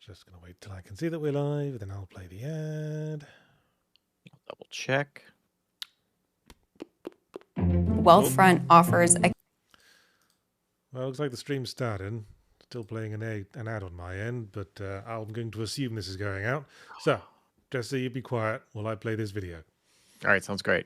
Just going to wait till I can see that we're live, then I'll play the ad. Double check. Wealthfront offers a... Well, it looks like the stream's starting. Still playing an ad on my end, but I'm going to assume this is going out. So, Jesse, you be quiet while I play this video. All right, sounds great.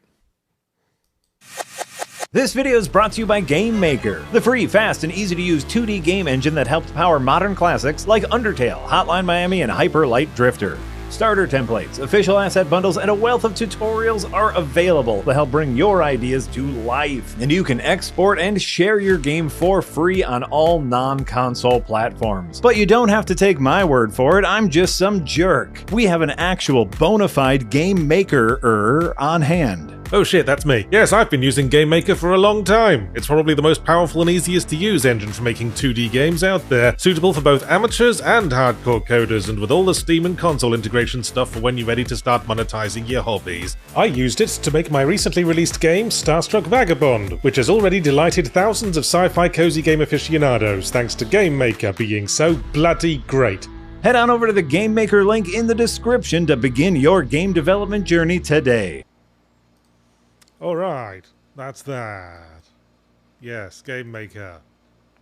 This video is brought to you by GameMaker, the free, fast, and easy-to-use 2D game engine that helps power modern classics like Undertale, Hotline Miami, and Hyper Light Drifter. Starter templates, official asset bundles, and a wealth of tutorials are available to help bring your ideas to life. And you can export and share your game for free on all non-console platforms. But you don't have to take my word for it, I'm just some jerk. We have an actual bona fide game maker on hand. Oh shit, that's me. Yes, I've been using GameMaker for a long time. It's probably the most powerful and easiest to use engine for making 2D games out there, suitable for both amateurs and hardcore coders, and with all the Steam and console integration stuff for when you're ready to start monetizing your hobbies. I used it to make my recently released game, Starstruck Vagabond, which has already delighted thousands of sci-fi cozy game aficionados, thanks to GameMaker being so bloody great. Head on over to the GameMaker link in the description to begin your game development journey today. Alright, that's that. Yes, GameMaker.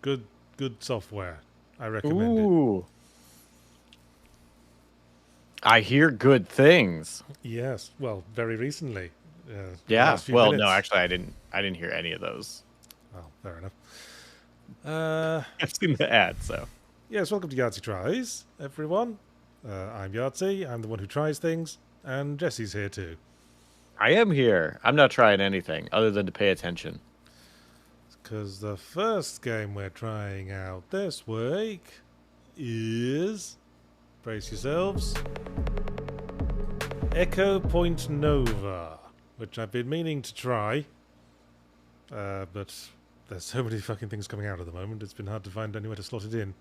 Good software. I recommend Ooh. I hear good things. it. Yes, well, very recently. Yeah. last few Well, minutes. no, actually, I didn't hear any of those. Oh, fair enough. I've seen the ad, so. Yes, welcome to Yahtzee Tries, everyone. I'm Yahtzee, I'm the one who tries things, and Jesse's here too. I am here. I'm not trying anything other than to pay attention. Because the first game we're trying out this week is, brace yourselves, Echo Point Nova, which I've been meaning to try, but there's so many fucking things coming out at the moment, it's been hard to find anywhere to slot it in.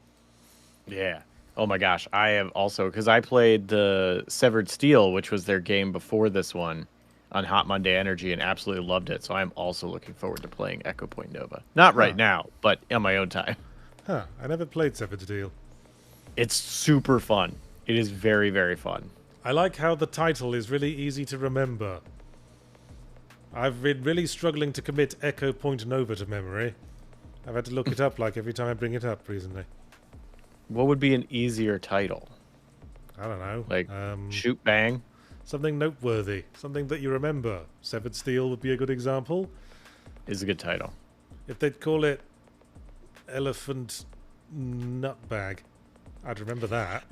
Yeah. Oh my gosh. I have also, because I played the Severed Steel, which was their game before this one, on Hot Monday Energy, and absolutely loved it. So I'm also looking forward to playing Echo Point Nova. Not right now, but on my own time. Huh, I never played Severed Steel. It's super fun. It is very, very fun. I like how the title is really easy to remember. I've been really struggling to commit Echo Point Nova to memory. I've had to look it up like every time I bring it up recently. What would be an easier title? I don't know. Like Shoot Bang? Something noteworthy. Something that you remember. Severed Steel would be a good example. Is a good title. If they'd call it Elephant Nutbag, I'd remember that.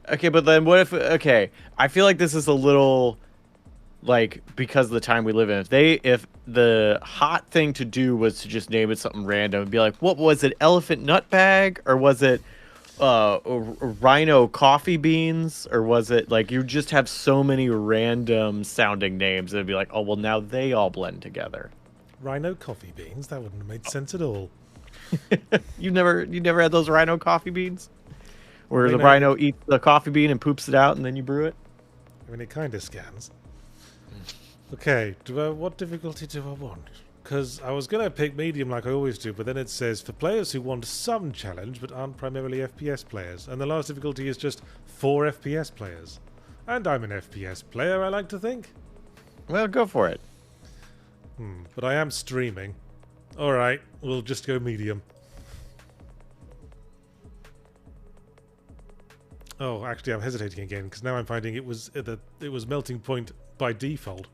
Okay, but then what if... Okay, I feel like this is a little... Like, because of the time we live in. If the hot thing to do was to just name it something random and be like, what was it? Elephant Nutbag? Or was it... Rhino Coffee Beans, or was it like you just have so many random sounding names? It'd be like, oh well, now they all blend together. Rhino Coffee Beans? That wouldn't have made sense at all. You never had those Rhino Coffee Beans, where I mean, the rhino eats the coffee bean and poops it out, and then you brew it. I mean, it kind of scans. Okay, what difficulty do I want? Because I was going to pick medium like I always do, but then it says, for players who want some challenge but aren't primarily FPS players. And the last difficulty is just for FPS players. And I'm an FPS player, I like to think. Well, go for it. But I am streaming. Alright, we'll just go medium. Oh, actually I'm hesitating again, because now I'm finding it was melting point by default.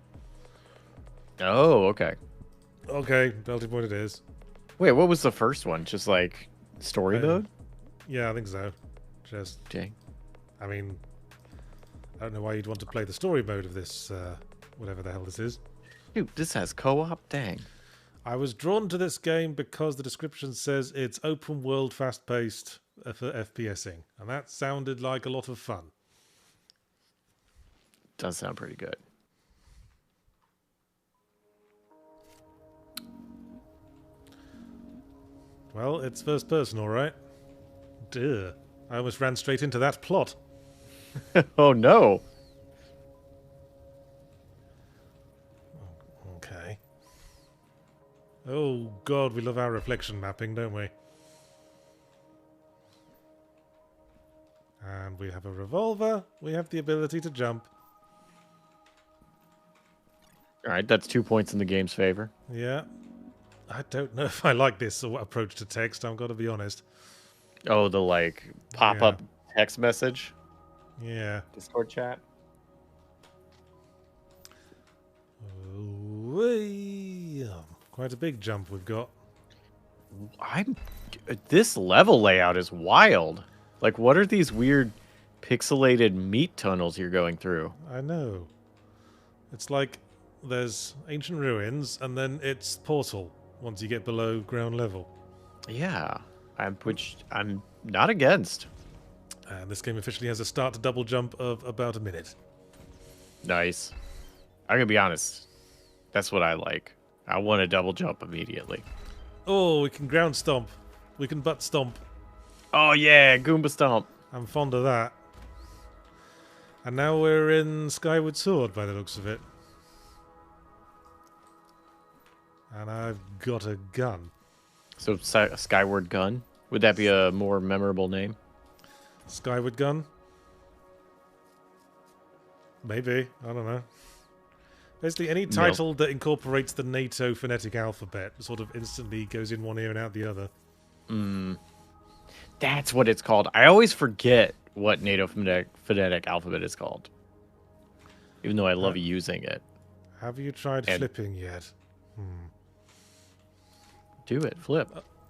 Oh, okay. Okay, melting point it is. Wait, what was the first one? Just like story mode? Yeah, I think so. Just, Dang. I mean, I don't know why you'd want to play the story mode of this, whatever the hell this is. Dude, this has co-op? Dang. I was drawn to this game because the description says it's open world, fast-paced for FPSing, and that sounded like a lot of fun. Does sound pretty good. Well, it's first person, all right. Duh. I almost ran straight into that plot. Oh no. Okay. Oh god, we love our reflection mapping, don't we? And we have a revolver. We have the ability to jump. All right, that's 2 points in the game's favor. Yeah. I don't know if I like this approach to text, I've got to be honest. Oh, the like pop-up text message? Yeah. Discord chat? Whee! Quite a big jump we've got. This level layout is wild. Like, what are these weird pixelated meat tunnels you're going through? I know. It's like there's ancient ruins and then it's portal once you get below ground level. Yeah, which I'm not against. And this game officially has a start to double jump of about a minute. Nice. I'm gonna be honest. That's what I like. I want to double jump immediately. Oh, we can ground stomp. We can butt stomp. Oh yeah, Goomba Stomp. I'm fond of that. And now we're in Skyward Sword by the looks of it. And I've got a gun. So Skyward Gun? Would that be a more memorable name? Skyward Gun? Maybe. I don't know. Basically, any title that incorporates the NATO phonetic alphabet sort of instantly goes in one ear and out the other. That's what it's called. I always forget what NATO phonetic alphabet is called. Even though I love using it. Have you tried flipping yet? Do it. Flip.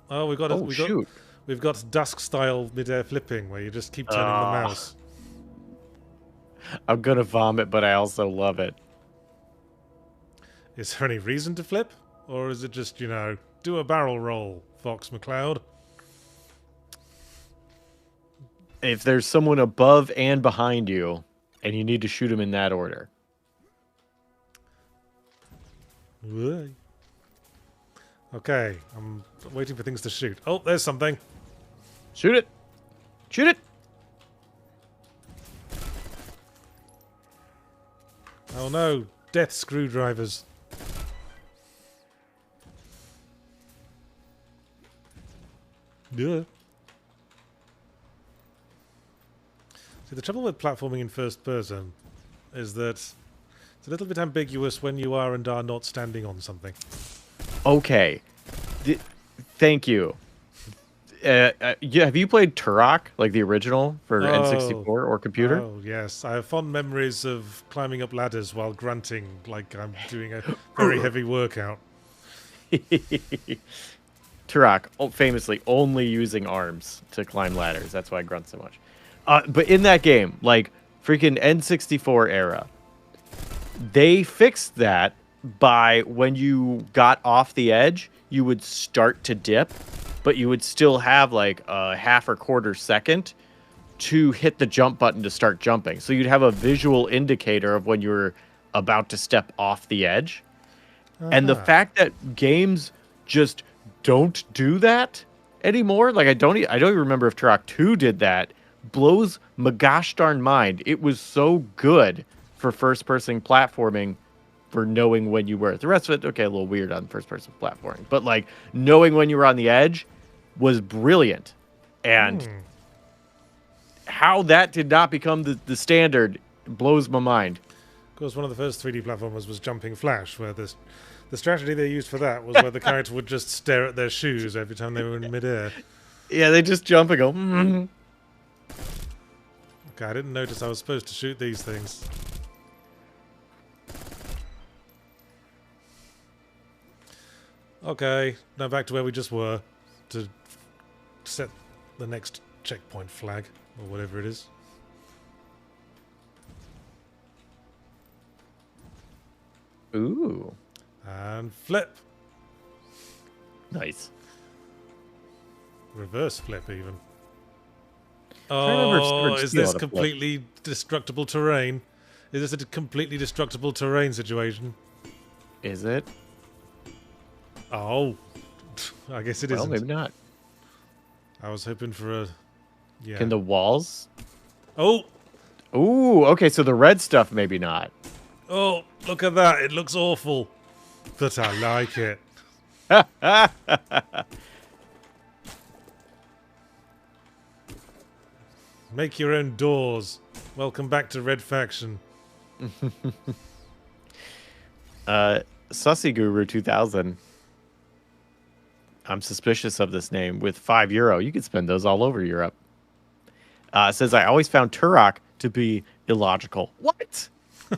Oh, we've got shoot. We've got dusk-style mid-air flipping, where you just keep turning the mouse. I'm gonna vomit, but I also love it. Is there any reason to flip? Or is it just, you know, do a barrel roll, Fox McCloud? If there's someone above and behind you, and you need to shoot them in that order. Okay, I'm waiting for things to shoot. Oh, there's something. Shoot it! Shoot it! Oh no, death screwdrivers. Yeah. See, the trouble with platforming in first person is that it's a little bit ambiguous when you are and are not standing on something. Okay. Thank you. Have you played Turok, like the original for N64 or computer? Oh, yes. I have fond memories of climbing up ladders while grunting like I'm doing a very heavy workout. Turok, famously only using arms to climb ladders. That's why I grunt so much. But in that game, like freaking N64 era, they fixed that by when you got off the edge, you would start to dip, but you would still have like a half or quarter second to hit the jump button to start jumping. So you'd have a visual indicator of when you were about to step off the edge. And the fact that games just don't do that anymore, like I don't even remember if Turok 2 did that, blows my gosh darn mind. It was so good for first-person platforming for knowing when you were. The rest of it, okay, a little weird on first-person platforming. But, like, knowing when you were on the edge was brilliant. And how that did not become the standard blows my mind. Of course, one of the first 3D platformers was Jumping Flash, where the strategy they used for that was where the character would just stare at their shoes every time they were in midair. Yeah, they just jump and go, Okay, I didn't notice I was supposed to shoot these things. Okay, now back to where we just were to set the next checkpoint flag, or whatever it is. Ooh. And flip. Nice. Reverse flip, even. remember if Oh, Sword is Steel this had a flip. completely destructible terrain? Is this a completely destructible terrain situation? Is it? Oh. I guess it Well, isn't. maybe not. I was hoping for a... Yeah. Can the walls? Oh! Ooh, okay, so the red stuff maybe not. Oh, look at that. It looks awful. But I like it. Make your own doors. Welcome back to Red Faction. Sussy Guru 2000. I'm suspicious of this name. With €5, you could spend those all over Europe. Says, I always found Turok to be illogical. What?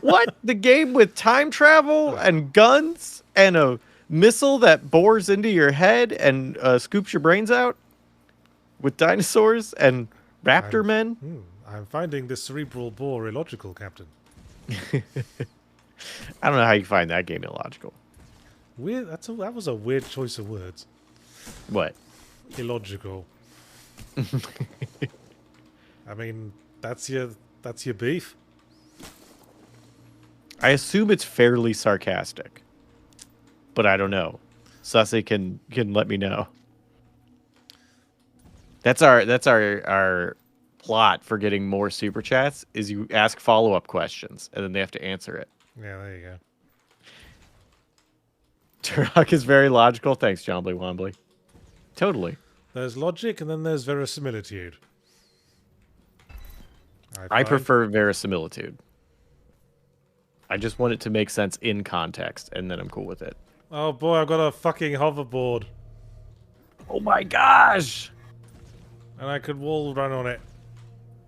What? The game with time travel and guns and a missile that bores into your head and scoops your brains out? With dinosaurs and raptor men? I'm finding this cerebral bore illogical, Captain. I don't know how you find that game illogical. Weird. That was a weird choice of words. What? Illogical. I mean, that's your beef. I assume it's fairly sarcastic, but I don't know. Sussy can let me know. That's our plot for getting more super chats. Is you ask follow-up questions and then they have to answer it. Yeah, there you go. Turok is very logical. Thanks, Jombly Wombly. Totally. There's logic and then there's verisimilitude. I prefer verisimilitude. I just want it to make sense in context, and then I'm cool with it. Oh boy, I've got a fucking hoverboard. Oh my gosh! And I could wall run on it.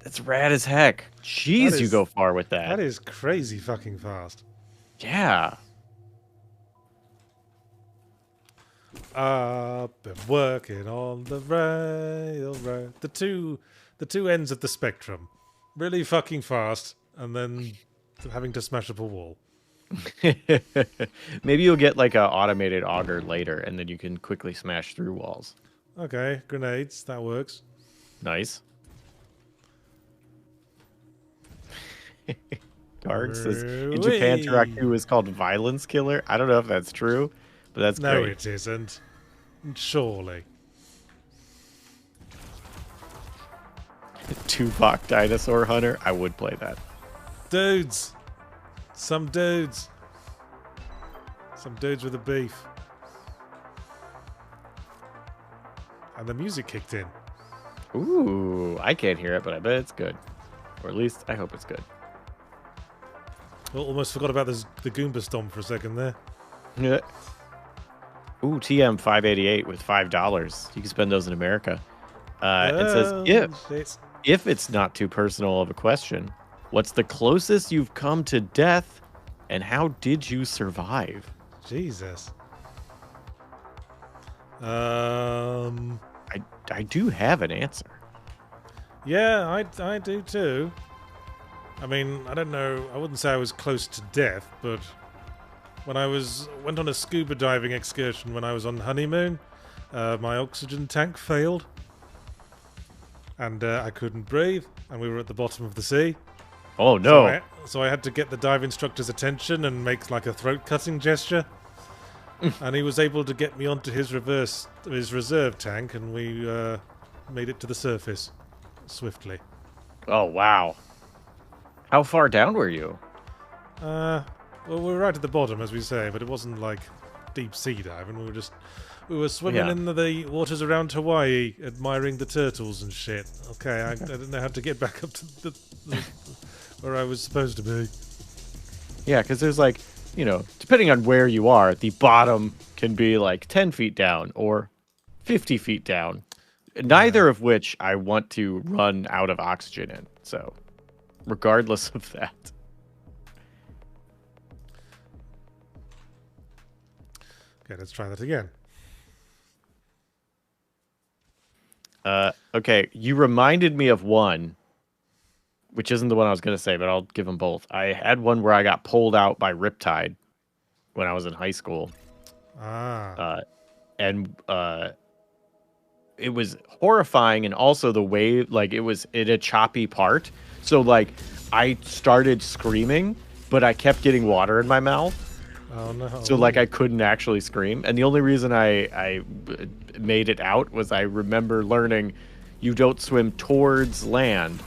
That's rad as heck. Jeez, you go far with that. That is crazy fucking fast. Yeah. Up and working on the railroad. The two ends of the spectrum. Really fucking fast, and then having to smash up a wall. Maybe you'll get like an automated auger later, and then you can quickly smash through walls. Okay, grenades, that works. Nice. Dark says, in Japan, Taraku is called Violence Killer. I don't know if that's true, but that's no, great. it isn't. Surely. Tupac Dinosaur Hunter. I would play that. Dudes. Some dudes. Some dudes with a beef. And the music kicked in. Ooh, I can't hear it, but I bet it's good. Or at least I hope it's good. Well, almost forgot about the Goomba Stomp for a second there. Yeah. Ooh, TM588 with $5. You can spend those in America. It says, if it's not too personal of a question, what's the closest you've come to death, and how did you survive? Jesus. I do have an answer. Yeah, I do too. I mean, I don't know. I wouldn't say I was close to death, but when I went on a scuba diving excursion when I was on honeymoon, my oxygen tank failed, and I couldn't breathe, and we were at the bottom of the sea. Oh no! So I had to get the dive instructor's attention and make like a throat-cutting gesture. And he was able to get me onto his reserve tank, and we made it to the surface swiftly. Oh wow! How far down were you? Well, we were right at the bottom, as we say, but it wasn't like deep sea diving. We were swimming in the waters around Hawaii, admiring the turtles and shit. Okay, I didn't know how to get back up to where I was supposed to be. Yeah, because there's like, depending on where you are, the bottom can be like 10 feet down or 50 feet down. Neither of which I want to run out of oxygen in. So, regardless of that. Okay, let's try that again. Okay, you reminded me of one, which isn't the one I was going to say, but I'll give them both. I had one where I got pulled out by Riptide when I was in high school. And it was horrifying, and also the way, like, it was in a choppy part. So, like, I started screaming, but I kept getting water in my mouth. Oh, no. So, like, I couldn't actually scream. And the only reason I made it out was I remember learning you don't swim towards land.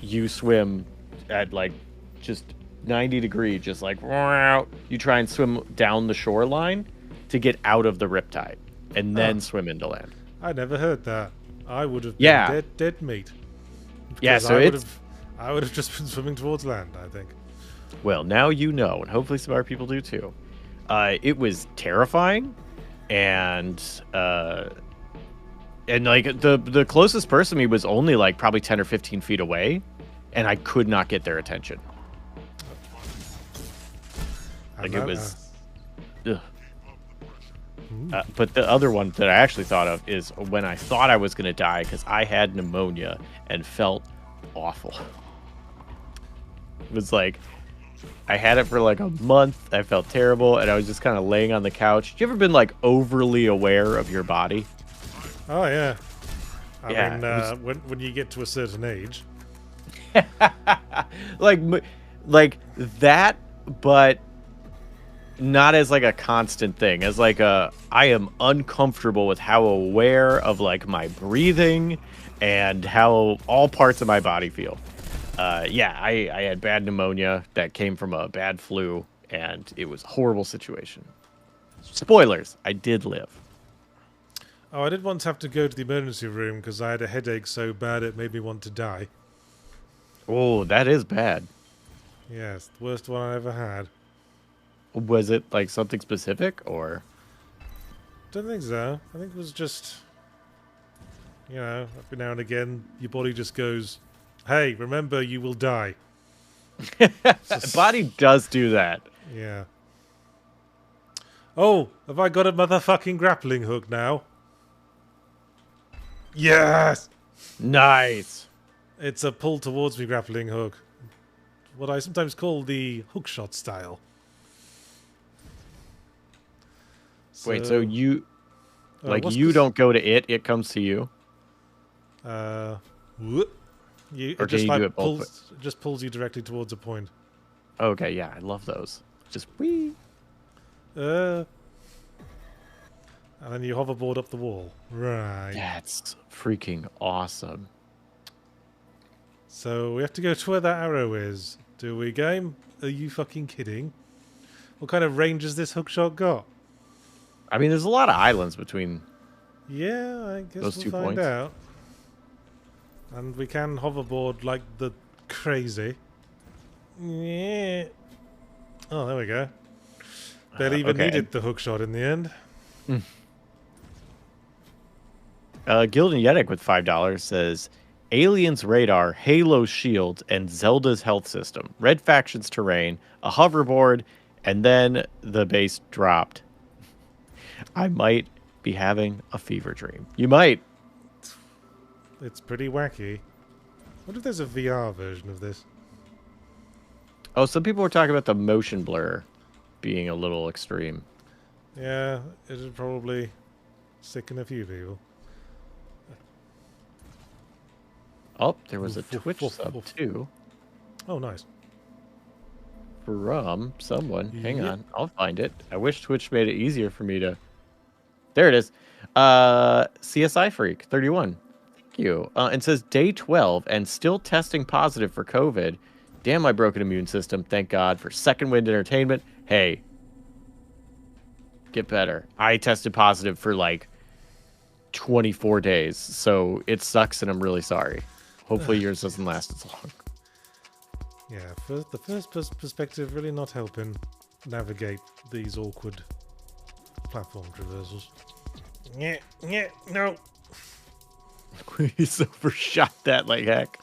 You swim at, like, just 90 degree, just like, you try and swim down the shoreline to get out of the riptide and then swim into land. I never heard that. I would have been dead meat. Yeah, Because so I would have just been swimming towards land, I think. well, now you know, and hopefully some other people do too. It was terrifying, and like the closest person to me was only like probably 10 or 15 feet away, and I could not get their attention. Like it was. Ugh. But the other one that I actually thought of is when I thought I was going to die because I had pneumonia and felt awful. It was like I had it for like a month. I felt terrible, and I was just kind of laying on the couch. You ever been like overly aware of your body? Oh yeah. I Yeah, mean, it was- when you get to a certain age. like that, but not as like a constant thing. As like I am uncomfortable with how aware of like my breathing and how all parts of my body feel. Yeah, I had bad pneumonia that came from a bad flu, and it was a horrible situation. Spoilers, I did live. Oh, I did once have to go to the emergency room because I had a headache so bad it made me want to die. Oh, that is bad. Yes, the worst one I ever had. Was it like something specific or? Don't think so. I think it was just, you know, every now and again, your body just goes, "Hey, remember, you will die." Body does do that. Yeah. Oh, have I got a motherfucking grappling hook now? Yes! Nice. It's a pull towards me grappling hook. What I sometimes call the hookshot style. Wait, so you like what's you this? don't go to it, it comes to you? Whoop. Or It can just you like do it both ways? just pulls you directly towards a point. Okay, yeah, I love those. Just wee. And then you hoverboard up the wall. Right. That's freaking awesome. So we have to go to where that arrow is. Do we, game? Are you fucking kidding? What kind of range has this hookshot got? I mean, there's a lot of islands between. Yeah, I guess Those we'll 2 find points. out. And we can hoverboard like the crazy. Yeah. Oh, there we go. Barely even okay, needed the hookshot in the end. Gildan Yedic with $5 says Aliens radar, Halo shield, and Zelda's health system. Red factions terrain, a hoverboard, and then the base dropped. I might be having a fever dream. You might. It's pretty wacky. What if there's a VR version of this? Oh, some people were talking about the motion blur being a little extreme. Yeah, it'd probably sicken a few people. Oh, there was a Oof, oof, Twitch oof, sub oof. too Oh, nice. from someone. Hang Yep. on, I'll find it. I wish Twitch made it easier for me to. There it is. CSI Freak 31. Thank you. It says day 12 and still testing positive for COVID. Damn my broken immune system. Thank God for Second Wind Entertainment. Hey, get better. I tested positive for like 24 days, so it sucks and I'm really sorry. Hopefully yours doesn't last as long. Yeah, the first perspective really not helping navigate these awkward platform traversals. Yeah, no. He's overshot that like heck.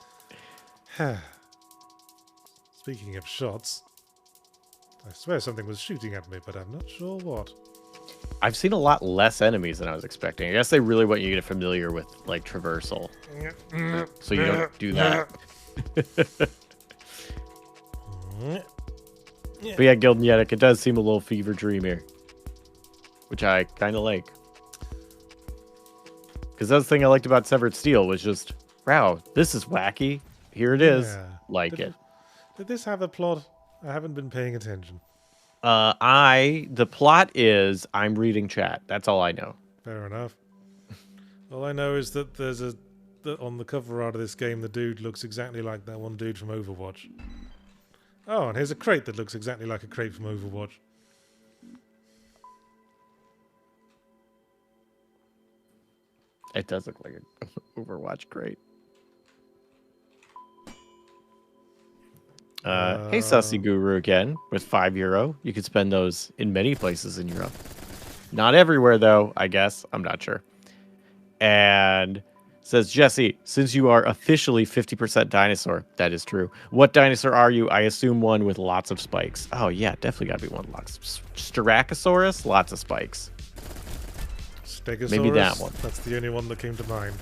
Speaking of shots, I swear something was shooting at me, but I'm not sure what. I've seen a lot less enemies than I was expecting. I guess they really want you to get familiar with like traversal, so you don't do that. But yeah, Gildan Yedic, it does seem a little fever dream here, which I kind of like. Because that's the thing I liked about Severed Steel was just, wow, this is wacky. Here it is. Yeah. Like it. Did this have a plot? I haven't been paying attention. The plot is I'm reading chat. That's all I know. Fair enough. All I know is that on the cover art of this game, the dude looks exactly like that one dude from Overwatch. Oh, and here's a crate that looks exactly like a crate from Overwatch. It does look like an Overwatch crate. Hey, Sussy Guru again with €5. You could spend those in many places in Europe. Not everywhere, though, I guess. I'm not sure. And says, Jesse, since you are officially 50% dinosaur, that is true. What dinosaur are you? I assume one with lots of spikes. Oh, yeah, definitely got to be one with lots of Styracosaurus, lots of spikes. Stegosaurus? Maybe that one. That's the only one that came to mind.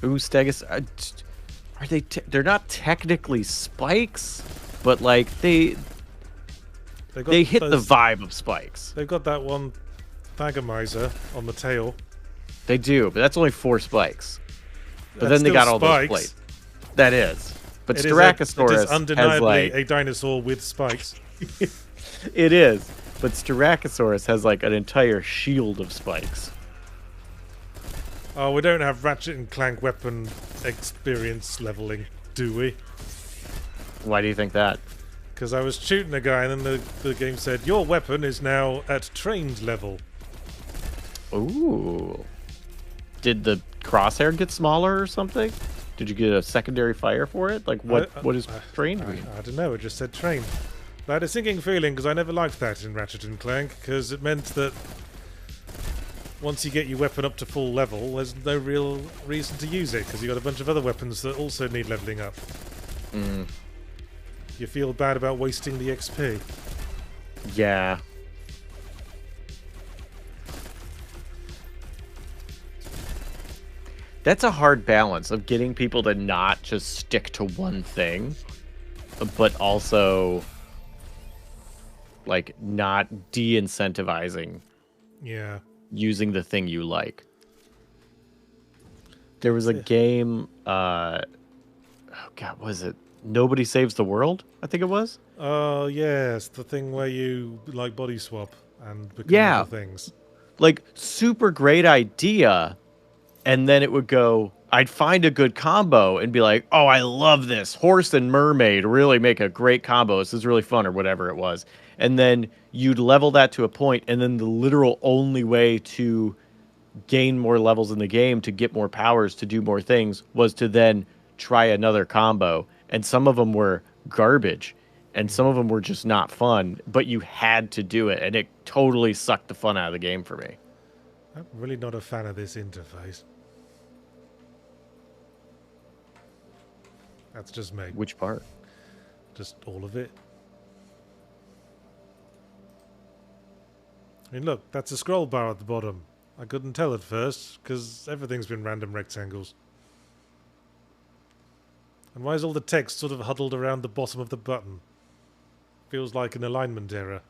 Ooh, Stegosaurus. Are they? They're not technically spikes, but like they hit the vibe of spikes. They've got that one Thagomizer on the tail. They do, but that's only 4 spikes. But That's then they got still all those spikes. plates. That is. But It Styracosaurus is undeniably has like a dinosaur with spikes. it is. But Styracosaurus has like an entire shield of spikes. Oh, we don't have Ratchet and Clank weapon experience leveling, do we? Why do you think that? Because I was shooting a guy and then the game said, your weapon is now at trained level. Ooh. Did the crosshair get smaller or something? Did you get a secondary fire for it? Like what is trained mean? I don't know, it just said trained. But I had a sinking feeling because I never liked that in Ratchet and Clank, because it meant that once you get your weapon up to full level, there's no real reason to use it, because you've got a bunch of other weapons that also need leveling up. You feel bad about wasting the XP. Yeah. That's a hard balance of getting people to not just stick to one thing, but also like not de-incentivizing using the thing you like. There was a game, oh god, was it Nobody Saves the World? I think it was. Oh yes, the thing where you like body swap and become other things. Like super great idea, and then it would go. I'd find a good combo and be like, "Oh, I love this. Horse and mermaid really make a great combo. This is really fun," or whatever it was. And then you'd level that to a point, and then the literal only way to gain more levels in the game, to get more powers, to do more things, was to then try another combo. And some of them were garbage, and some of them were just not fun, but you had to do it, and it totally sucked the fun out of the game for me. I'm really not a fan of this interface. That's just me. Which part? Just all of it. I mean, look, that's a scroll bar at the bottom. I couldn't tell at first, because everything's been random rectangles. And why is all the text sort of huddled around the bottom of the button? Feels like an alignment error.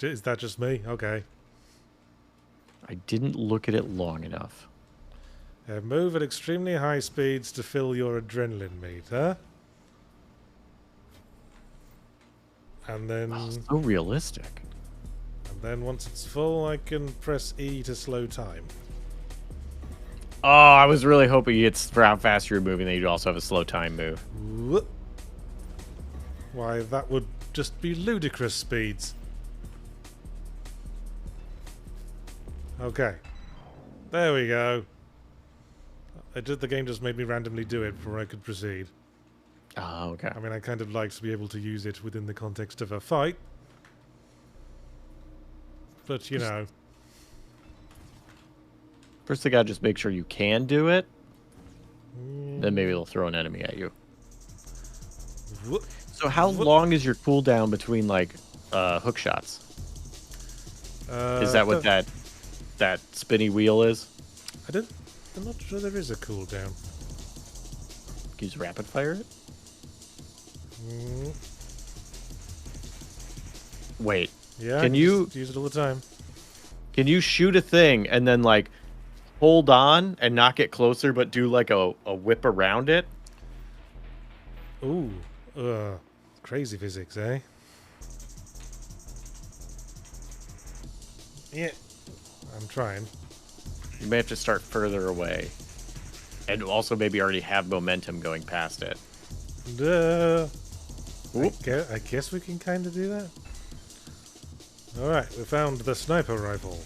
Is that just me? Okay. I didn't look at it long enough. Move at extremely high speeds to fill your adrenaline meter. And then... Oh, so realistic. And then once it's full, I can press E to slow time. Oh, I was really hoping it's for how fast you're moving that you'd also have a slow time move. Whoop. Why, that would just be ludicrous speeds. Okay. There we go. The game just made me randomly do it before I could proceed. Oh, okay. I mean, I kind of like to be able to use it within the context of a fight. But, you know. First, they gotta just make sure you can do it. Then maybe they'll throw an enemy at you. Whoop. So how long is your cooldown between, like, hook shots? Is that what that spinny wheel is? I'm not sure there is a cooldown. Can you just rapid fire it? Wait. Yeah, Can you use it all the time? Can you shoot a thing and then like hold on and not get closer, but do like a whip around it? Ooh, crazy physics, eh? Yeah, I'm trying. You may have to start further away, and also maybe already have momentum going past it. I guess we can kind of do that. Alright, we found the sniper rifle.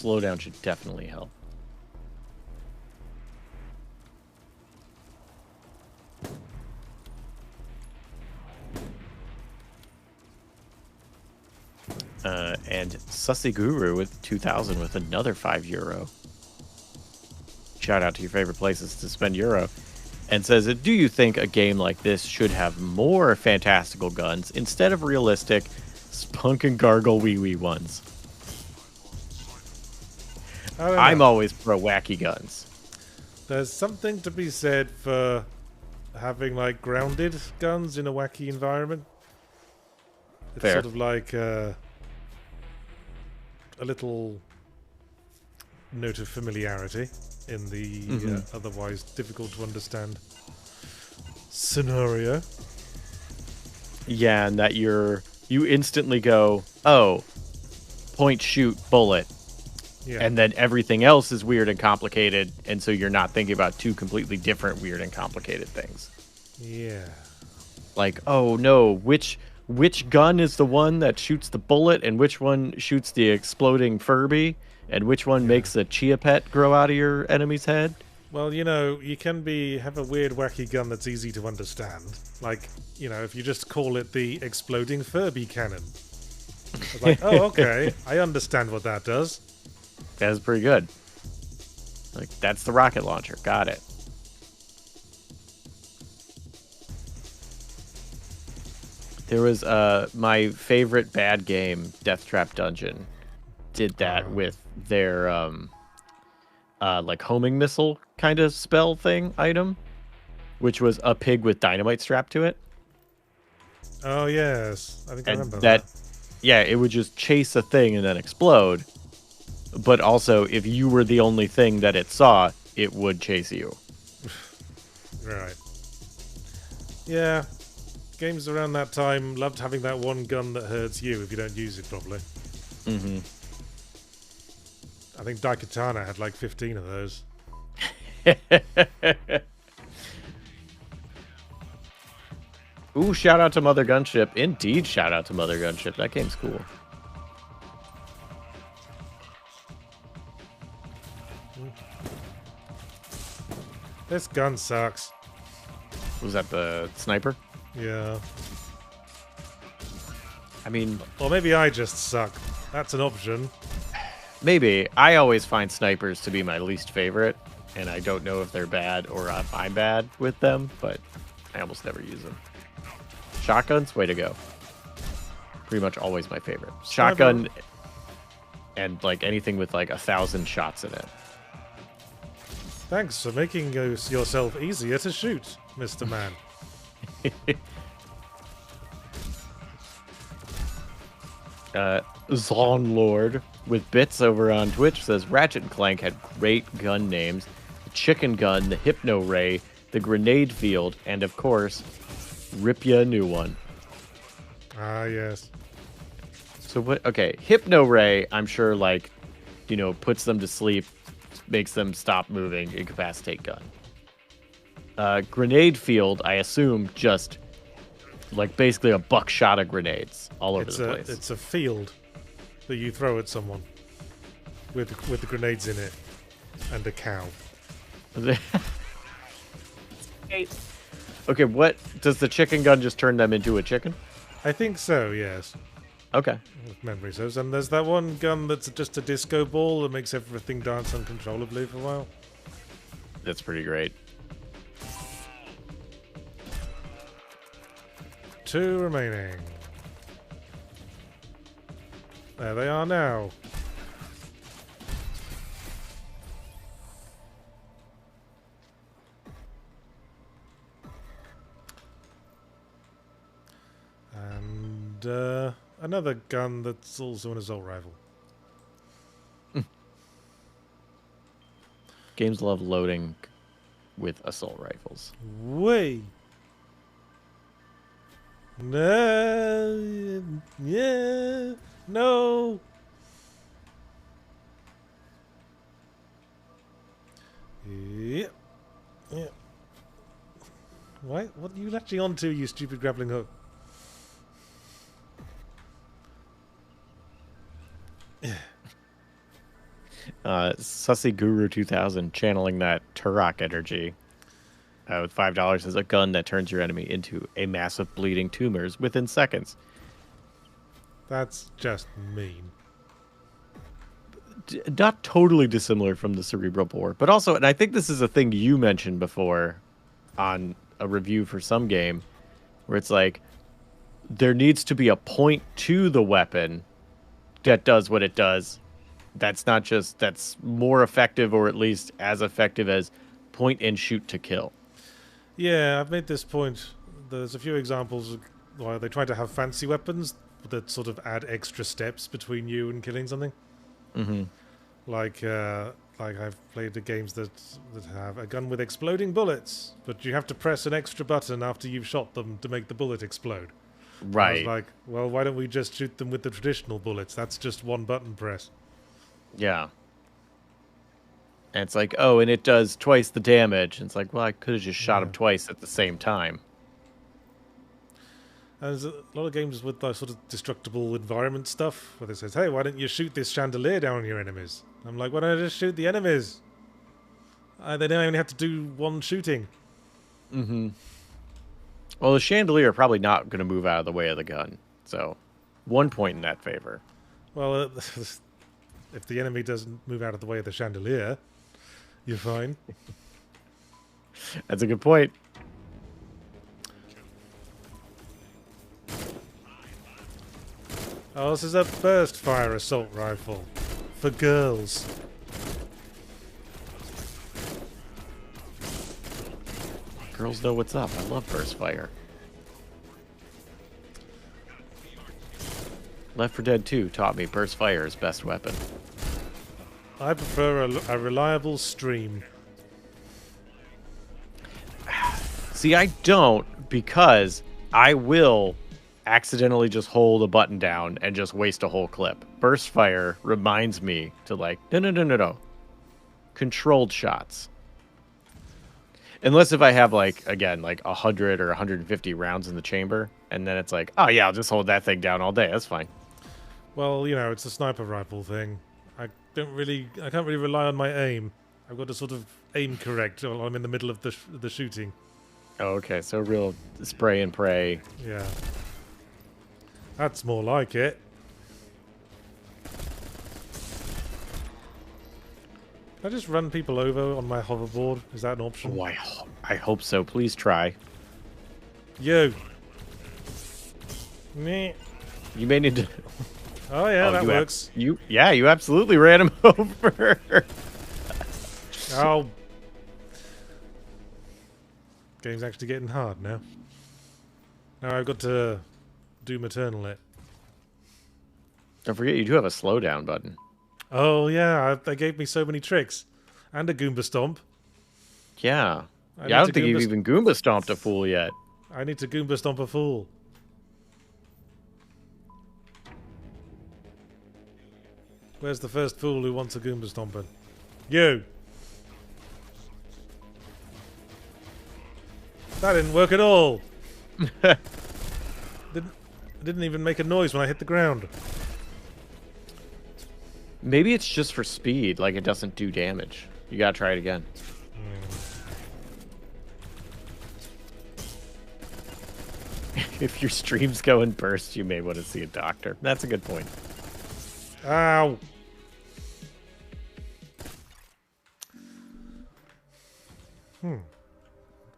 slowdown should definitely help. And Sussy Guru with 2,000 with another €5. Shout out to your favorite places to spend euro. And says, do you think a game like this should have more fantastical guns instead of realistic spunk and gargle wee wee ones? I'm always pro wacky guns. There's something to be said for having like grounded guns in a wacky environment. It's Fair. sort of like a little note of familiarity in the otherwise difficult to understand scenario. Yeah, and that you instantly go, oh, point, shoot, bullet. Yeah. And then everything else is weird and complicated, and so you're not thinking about two completely different weird and complicated things. Yeah. Like, oh no, which gun is the one that shoots the bullet, and which one shoots the exploding Furby, and which one makes a chia pet grow out of your enemy's head? Well, you know, you can have a weird, wacky gun that's easy to understand. Like, you know, if you just call it the exploding Furby cannon. It's like, oh, okay, I understand what that does. That's pretty good. Like, that's the rocket launcher. Got it. There was my favorite bad game, Death Trap Dungeon, did that with their like homing missile kind of spell thing item, which was a pig with dynamite strapped to it. Oh yes, I think I remember that. Yeah, it would just chase a thing and then explode. But also, if you were the only thing that it saw, it would chase you. Right. Yeah. Games around that time loved having that one gun that hurts you if you don't use it properly. Mm-hmm. I think Daikatana had like 15 of those. Ooh, shout out to Mother Gunship. Indeed, shout out to Mother Gunship. That game's cool. This gun sucks. Was that the sniper? Yeah. I mean... Or maybe I just suck. That's an option. Maybe. I always find snipers to be my least favorite, and I don't know if they're bad or if I'm bad with them, but I almost never use them. Shotguns? Way to go. Pretty much always my favorite. Shotgun and like anything with like 1,000 shots in it. Thanks for making yourself easier to shoot, Mr. Man. Zon Lord with bits over on Twitch says Ratchet and Clank had great gun names: the Chicken Gun, the Hypno Ray, the Grenade Field, and of course, rip ya a new one. Ah, yes. So what? Okay, Hypno Ray, I'm sure, like, you know, puts them to sleep, makes them stop moving, incapacitate gun. Grenade Field, I assume, just like basically a buckshot of grenades all over the place. It's a field that you throw at someone with the grenades in it and a cow. Okay, what does the chicken gun just turn them into a chicken? I think so, yes. Okay. If memory serves. And there's that one gun that's just a disco ball that makes everything dance uncontrollably for a while. That's pretty great. 2 remaining. There they are now. And another gun that's also an assault rifle. Games love loading with assault rifles. Way. No. Yeah. No. Yep. Yeah. What are you latching onto, you stupid grappling hook? Sussy Guru 2000 channeling that Turok energy with $5 as a gun that turns your enemy into a massive bleeding tumors within seconds. That's just mean. Not totally dissimilar from the cerebral bore, but also, and I think this is a thing you mentioned before on a review for some game, where it's like there needs to be a point to the weapon that does what it does. That's not just that's more effective, or at least as effective as point and shoot to kill. Yeah, I've made this point. There's a few examples where they try to have fancy weapons that sort of add extra steps between you and killing something. Mm-hmm. Like I've played the games that have a gun with exploding bullets, but you have to press an extra button after you've shot them to make the bullet explode. Right. I was like, well, why don't we just shoot them with the traditional bullets? That's just one button press. Yeah. And it's like, oh, and it does twice the damage. And it's like, well, I could have just shot him twice at the same time. And there's a lot of games with sort of destructible environment stuff where they says, hey, why don't you shoot this chandelier down on your enemies? I'm like, why don't I just shoot the enemies? They don't even have to do one shooting. Mm-hmm. Well, the chandelier are probably not going to move out of the way of the gun. So, 1 point in that favor. Well, if the enemy doesn't move out of the way of the chandelier, you're fine. That's a good point. Oh, this is a burst fire assault rifle. For girls. Girls know what's up. I love burst fire. Left 4 Dead 2 taught me burst fire is best weapon. I prefer a reliable stream. See, I don't, because I will accidentally just hold a button down and just waste a whole clip. Burst fire reminds me to like, no. Controlled shots. Unless if I have like, again, like 100 or 150 rounds in the chamber, and then it's like, oh yeah, I'll just hold that thing down all day. That's fine. Well, you know, it's a sniper rifle thing. I can't really rely on my aim. I've got to sort of aim correct while I'm in the middle of the shooting. Oh, okay, so real spray and pray. Yeah. That's more like it. Can I just run people over on my hoverboard? Is that an option? Oh, I hope so. Please try. You. Meh. You may need to... Oh yeah, that works. You absolutely ran him over. Oh. Game's actually getting hard now. Now I've got to Doom Eternal it. Don't forget, you do have a slowdown button. Oh yeah, they gave me so many tricks. And a Goomba Stomp. Yeah. I don't think you've even Goomba Stomped a fool yet. I need to Goomba Stomp a fool. Where's the first fool who wants a Goomba Stomper? You! That didn't work at all! Didn't even make a noise when I hit the ground. Maybe it's just for speed, like it doesn't do damage. You gotta try it again. If your stream's going burst, you may want to see a doctor. That's a good point. Ow!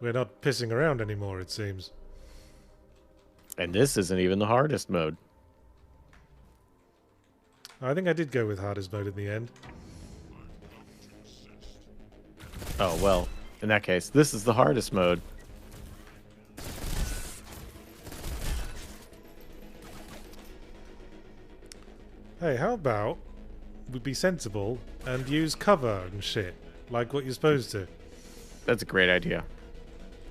We're not pissing around anymore, it seems. And this isn't even the hardest mode. I think I did go with hardest mode in the end. Oh, well, in that case, this is the hardest mode. Hey, how about we be sensible and use cover and shit, like what you're supposed to? That's a great idea.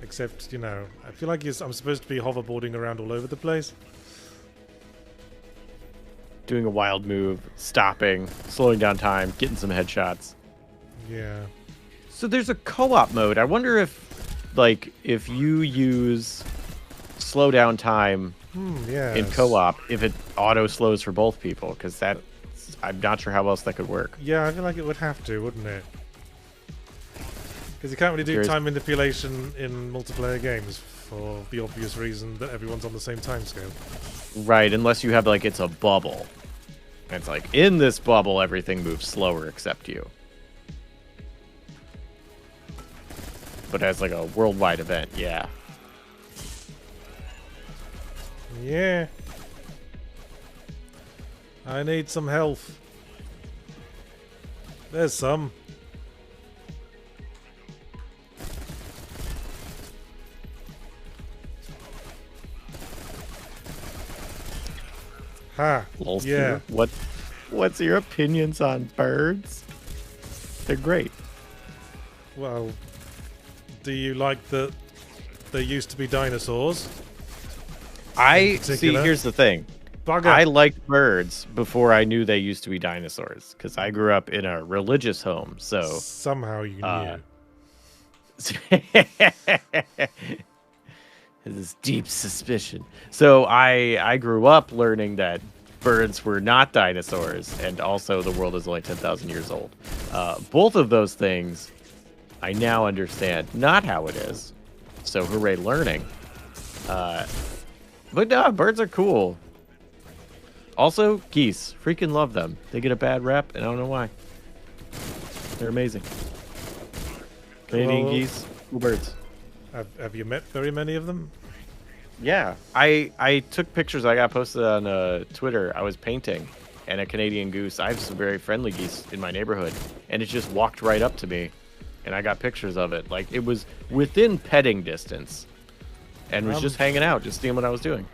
Except, you know, I feel like I'm supposed to be hoverboarding around all over the place. Doing a wild move, stopping, slowing down time, getting some headshots. Yeah. So there's a co-op mode. I wonder if, like, if you use slow down time yes. in co-op, if it auto slows for both people, because that I'm not sure how else that could work. Yeah, I feel like it would have to, wouldn't it? Because you can't really do time manipulation in multiplayer games for the obvious reason that everyone's on the same timescale. Right, unless you have, like, it's a bubble. And it's like, in this bubble, everything moves slower except you. But as, like, a worldwide event, yeah. Yeah. I need some health. There's some. Ha. Yeah. What's your opinions on birds? They're great. Well, do you like that there used to be dinosaurs? See, here's the thing. Bugger. I liked birds before I knew they used to be dinosaurs because I grew up in a religious home. So somehow you knew. This deep suspicion. So I grew up learning that birds were not dinosaurs, and also the world is only 10,000 years old. Both of those things, I now understand not how it is. So hooray, learning. But no, birds are cool. Also, geese. Freaking love them. They get a bad rap, and I don't know why. They're amazing. Canadian geese, cool birds. Have you met very many of them? Yeah. I took pictures. I got posted on Twitter. I was painting, and a Canadian goose. I have some very friendly geese in my neighborhood, and it just walked right up to me, and I got pictures of it. Like, it was within petting distance, and was just hanging out, just seeing what I was doing.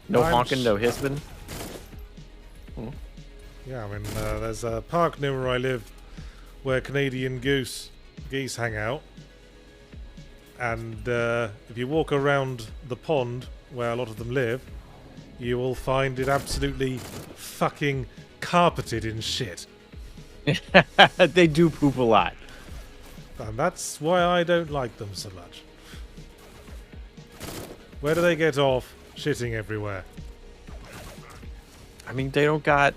No honking, no hissing. Yeah, I mean, there's a park near where I live where Canadian geese hang out. And if you walk around the pond where a lot of them live, you will find it absolutely fucking carpeted in shit. They do poop a lot. And that's why I don't like them so much. Where do they get off shitting everywhere? I mean, they don't got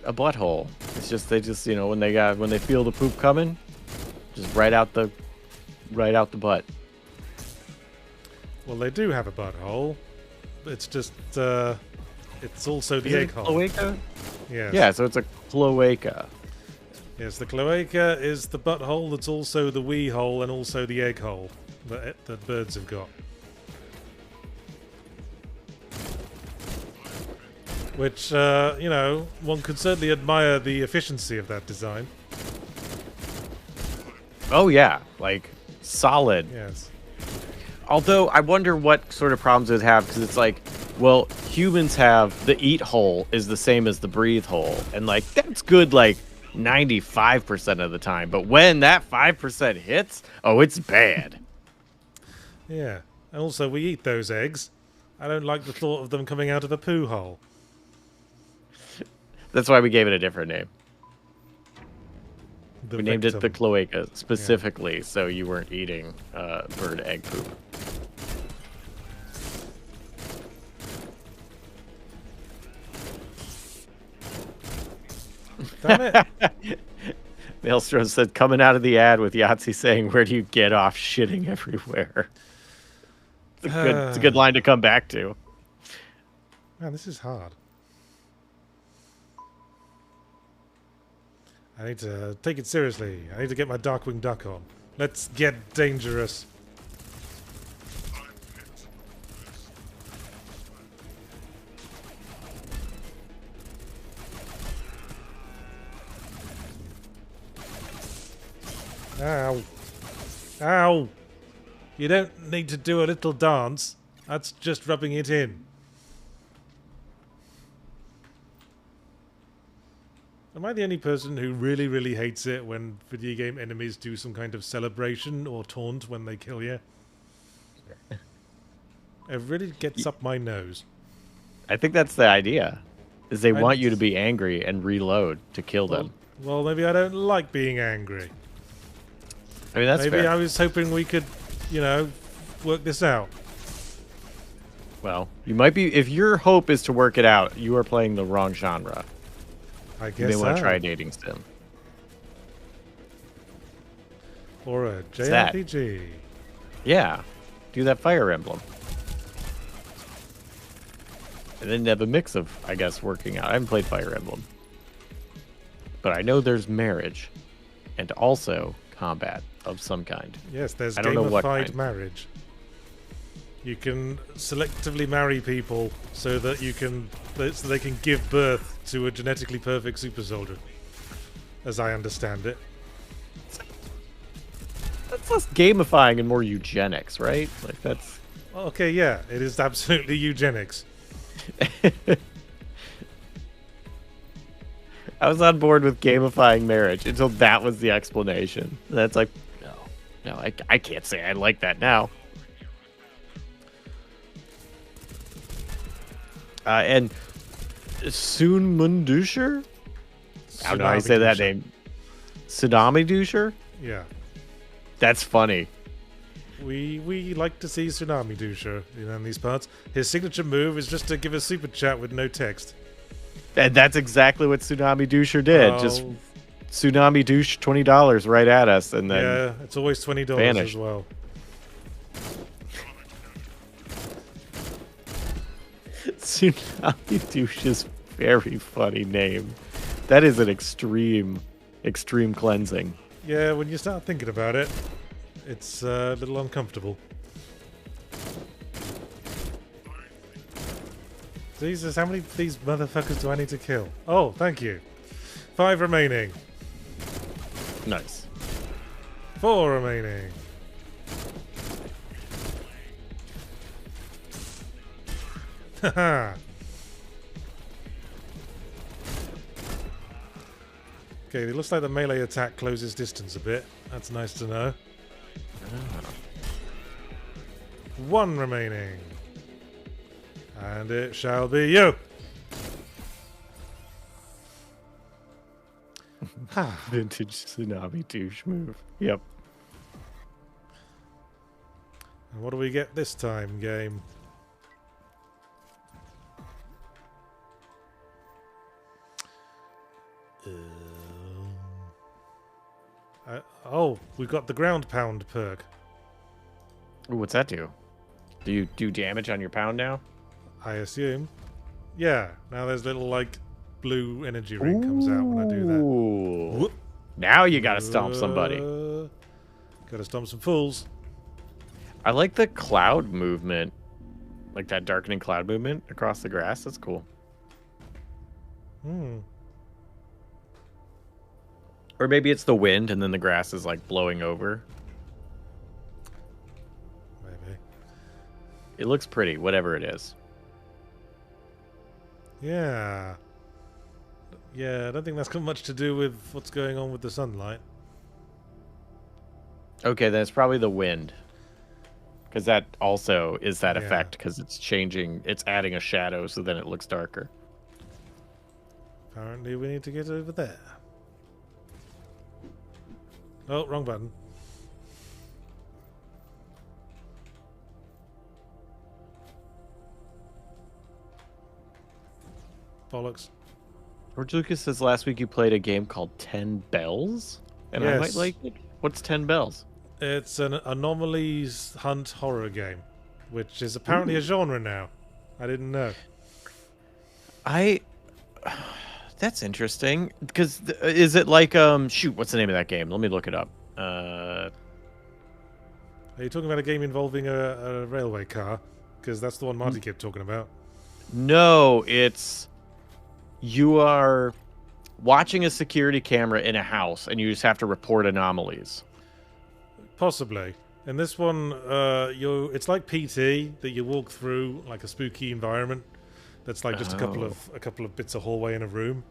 a butthole. It's just they you know, when they feel the poop coming, just right out the butt. Well, they do have a butthole. It's just it's also the egg hole. Cloaca? Yes. Yeah, so it's a cloaca. Yes, the cloaca is the butthole that's also the wee hole and also the egg hole that birds have got. Which, you know, one could certainly admire the efficiency of that design. Oh, yeah. Like, solid. Yes. Although, I wonder what sort of problems it would have, because it's like, well, humans have the eat hole is the same as the breathe hole. And, like, that's good, like, 95% of the time. But when that 5% hits, oh, it's bad. Yeah. And also, we eat those eggs. I don't like the thought of them coming out of a poo hole. That's why we gave it a different name. We named it victim. the cloaca specifically, so you weren't eating bird egg poop. Damn it. Maelstrom said, coming out of the ad with Yahtzee saying, where do you get off shitting everywhere? It's a good line to come back to. Man, this is hard. I need to take it seriously. I need to get my Darkwing Duck on. Let's get dangerous. Ow. Ow. You don't need to do a little dance. That's just rubbing it in. Am I the only person who really, really hates it when video game enemies do some kind of celebration or taunt when they kill you? It really gets up my nose. I think that's the idea, is they want you to be angry and reload to kill them. Well, maybe I don't like being angry. I mean, that's maybe fair. I was hoping we could, you know, work this out. Well, you might be, if your hope is to work it out, you are playing the wrong genre. I You guess may want so. to try a dating sim. Or a that? JRPG. Yeah, do that Fire Emblem. And then have a mix of, I guess, working out. I haven't played Fire Emblem. But I know there's marriage. And also combat of some kind. Yes, there's I don't know what gamified kind. marriage. You can selectively marry people so that so they can give birth to a genetically perfect super soldier, as I understand it. That's less gamifying and more eugenics, right? Like, that's... Okay, yeah, it is absolutely eugenics. I was on board with gamifying marriage until that was the explanation. That's like, no, I can't say I like that now. And Soon Mundusher? I don't know how you say that name. Tsunami Dusher? Yeah. That's funny. We like to see Tsunami Dusher in these parts. His signature move is just to give a super chat with no text. And that's exactly what Tsunami Dusher did. Just Tsunami Douche $20 right at us, and then yeah, it's always $20 vanished. as well. Tsunami Douche's very funny name. That is an extreme cleansing. Yeah, when you start thinking about it, it's a little uncomfortable. Jesus, how many of these motherfuckers do I need to kill? Oh, thank you. 5 remaining. Nice. 4 remaining. Haha. Okay, it looks like the melee attack closes distance a bit. That's nice to know. 1 remaining. And it shall be you. Vintage Tsunami Douche move. Yep. And what do we get this time, game? Oh, we got the ground pound perk. Ooh, what's that do? Do you do damage on your pound now? I assume. Yeah, now there's little, like, blue energy ring comes out when I do that. Ooh. Whoop. Now you gotta stomp somebody. Gotta stomp some fools. I like the cloud movement. Like that darkening cloud movement across the grass. That's cool. Or maybe it's the wind and then the grass is like blowing over. Maybe. It looks pretty, whatever it is. Yeah. Yeah, I don't think that's got much to do with what's going on with the sunlight. Okay, then it's probably the wind. Because that also is that Yeah. effect, because it's changing, it's adding a shadow, so then it looks darker. Apparently we need to get over there. Oh, wrong button. Bollocks. George Lucas says last week you played a game called 10 Bells? And I might Yes. like it. What's 10 Bells? It's an anomalies hunt horror game, which is apparently a genre now. I didn't know. That's interesting. Because is it like shoot? What's the name of that game? Let me look it up. Are you talking about a game involving a railway car? Because that's the one Marty kept talking about. No, it's you are watching a security camera in a house, and you just have to report anomalies. Possibly. In this one, it's like PT that you walk through like a spooky environment. That's like just a couple of bits of hallway in a room.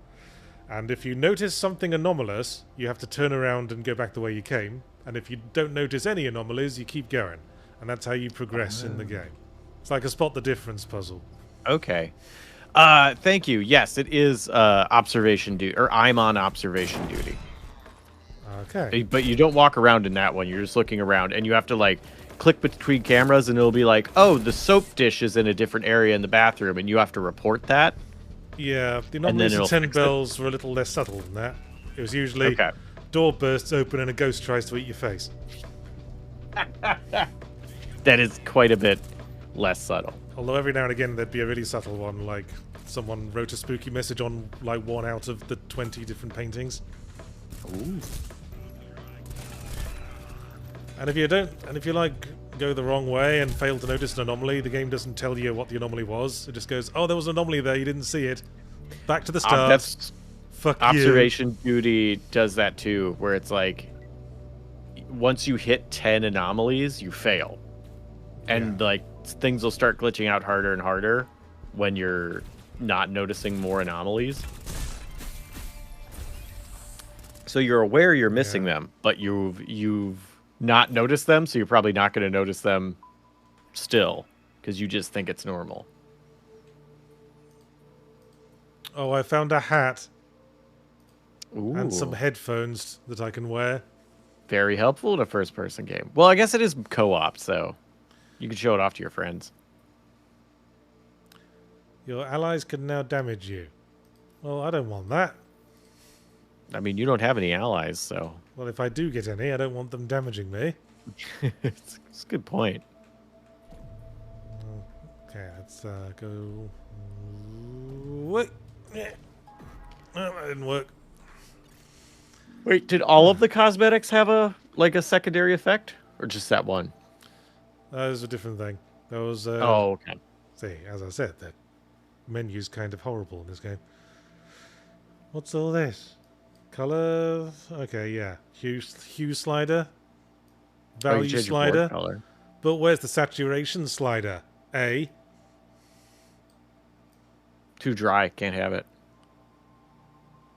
And if you notice something anomalous, you have to turn around and go back the way you came. And if you don't notice any anomalies, you keep going. And that's how you progress in the game. It's like a spot the difference puzzle. Okay. Thank you. Yes, it is observation duty, or I'm on observation duty. Okay. But you don't walk around in that one. You're just looking around, and you have to like click between cameras, and it'll be like, oh, the soap dish is in a different area in the bathroom, and you have to report that. Yeah, the then anomalies it'll of 10 fix it. bells were a little less subtle than that. It was usually Okay. door bursts open and a ghost tries to eat your face. That is quite a bit less subtle. Although every now and again there'd be a really subtle one, like someone wrote a spooky message on like one out of the 20 different paintings. Ooh. And if you like go the wrong way and fail to notice an anomaly, the game doesn't tell you what the anomaly was. It just goes, "Oh, there was an anomaly there. You didn't see it. Back to the start." That's Fuck you. observation duty does that too, where it's like once you hit 10 anomalies, you fail, and like things will start glitching out harder and harder when you're not noticing more anomalies. So you're aware you're missing them, but you've not noticed them, so you're probably not going to notice them still because you just think it's normal. Oh, I found a hat Ooh, and some headphones that I can wear. very helpful in a first-person game. Well, I guess it is co-op, so you can show it off to your friends. Your allies can now damage you. Well, I don't want that. I mean, you don't have any allies, so Well, if I do get any, I don't want them damaging me. it's a good point. Okay, let's go. Wait. Yeah. Oh, that didn't work. Wait, did all of the cosmetics have a secondary effect, or just that one? That was a different thing. That was. Oh, okay. See, as I said, that menu's kind of horrible in this game. What's all this? Color. Okay, yeah. Hue slider. Oh, you Value change your board slider. color. But where's the saturation slider? A. Too dry, can't have it.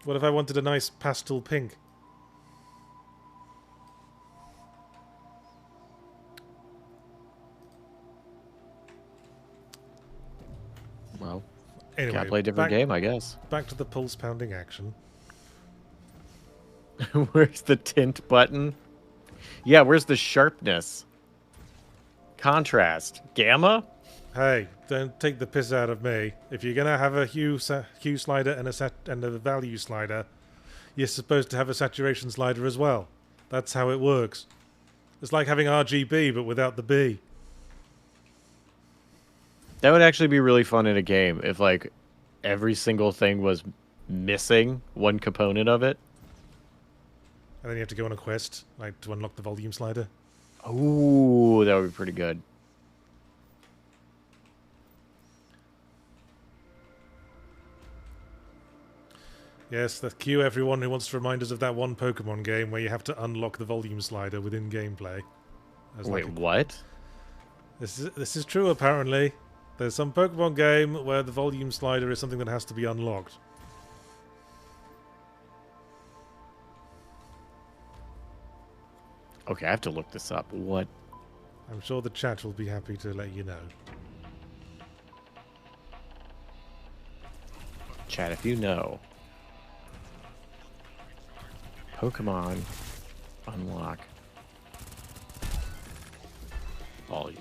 What if I wanted a nice pastel pink? Well, Anyway, gotta play a different game, I guess. Back to the pulse pounding action. Where's the tint button? Yeah, where's the sharpness? Contrast. Gamma? Hey, don't take the piss out of me. If you're gonna have a hue slider and a value slider, you're supposed to have a saturation slider as well. That's how it works. It's like having RGB but without the B. That would actually be really fun in a game if like every single thing was missing one component of it. And then you have to go on a quest, like to unlock the volume slider. Ooh, that would be pretty good. Yes, that's cue everyone who wants to remind us of that one Pokemon game where you have to unlock the volume slider within gameplay. As Wait, like what? This is true apparently. There's some Pokemon game where the volume slider is something that has to be unlocked. Okay, I have to look this up. What? I'm sure the chat will be happy to let you know. Chat, if you know. Pokemon unlock volume.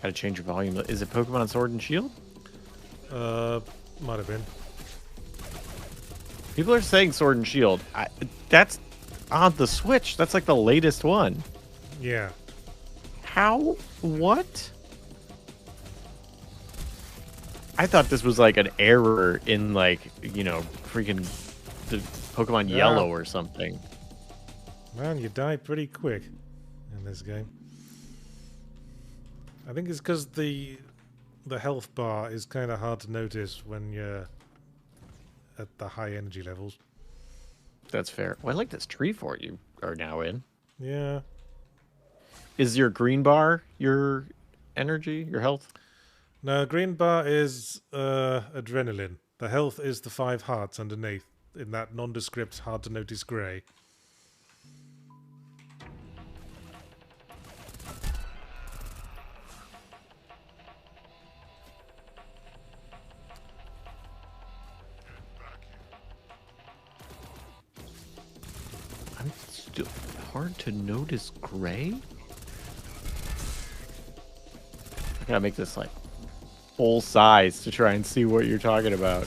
How to change your volume. Is it Pokemon Sword and Shield? Might have been. People are saying Sword and Shield. That's on the Switch. That's like the latest one. Yeah. How? What? I thought this was like an error in like, you know, freaking the Pokemon Yellow or something. Man, you die pretty quick in this game. I think it's because the health bar is kind of hard to notice when you're at the high energy levels. That's fair. Well, I like this tree fort you are now in. Yeah. Is your green bar your energy, your health? No, green bar is adrenaline. The health is the 5 hearts underneath in that nondescript, hard to notice grey. I'm still hard to notice gray. I gotta make this like full size to try and see what you're talking about.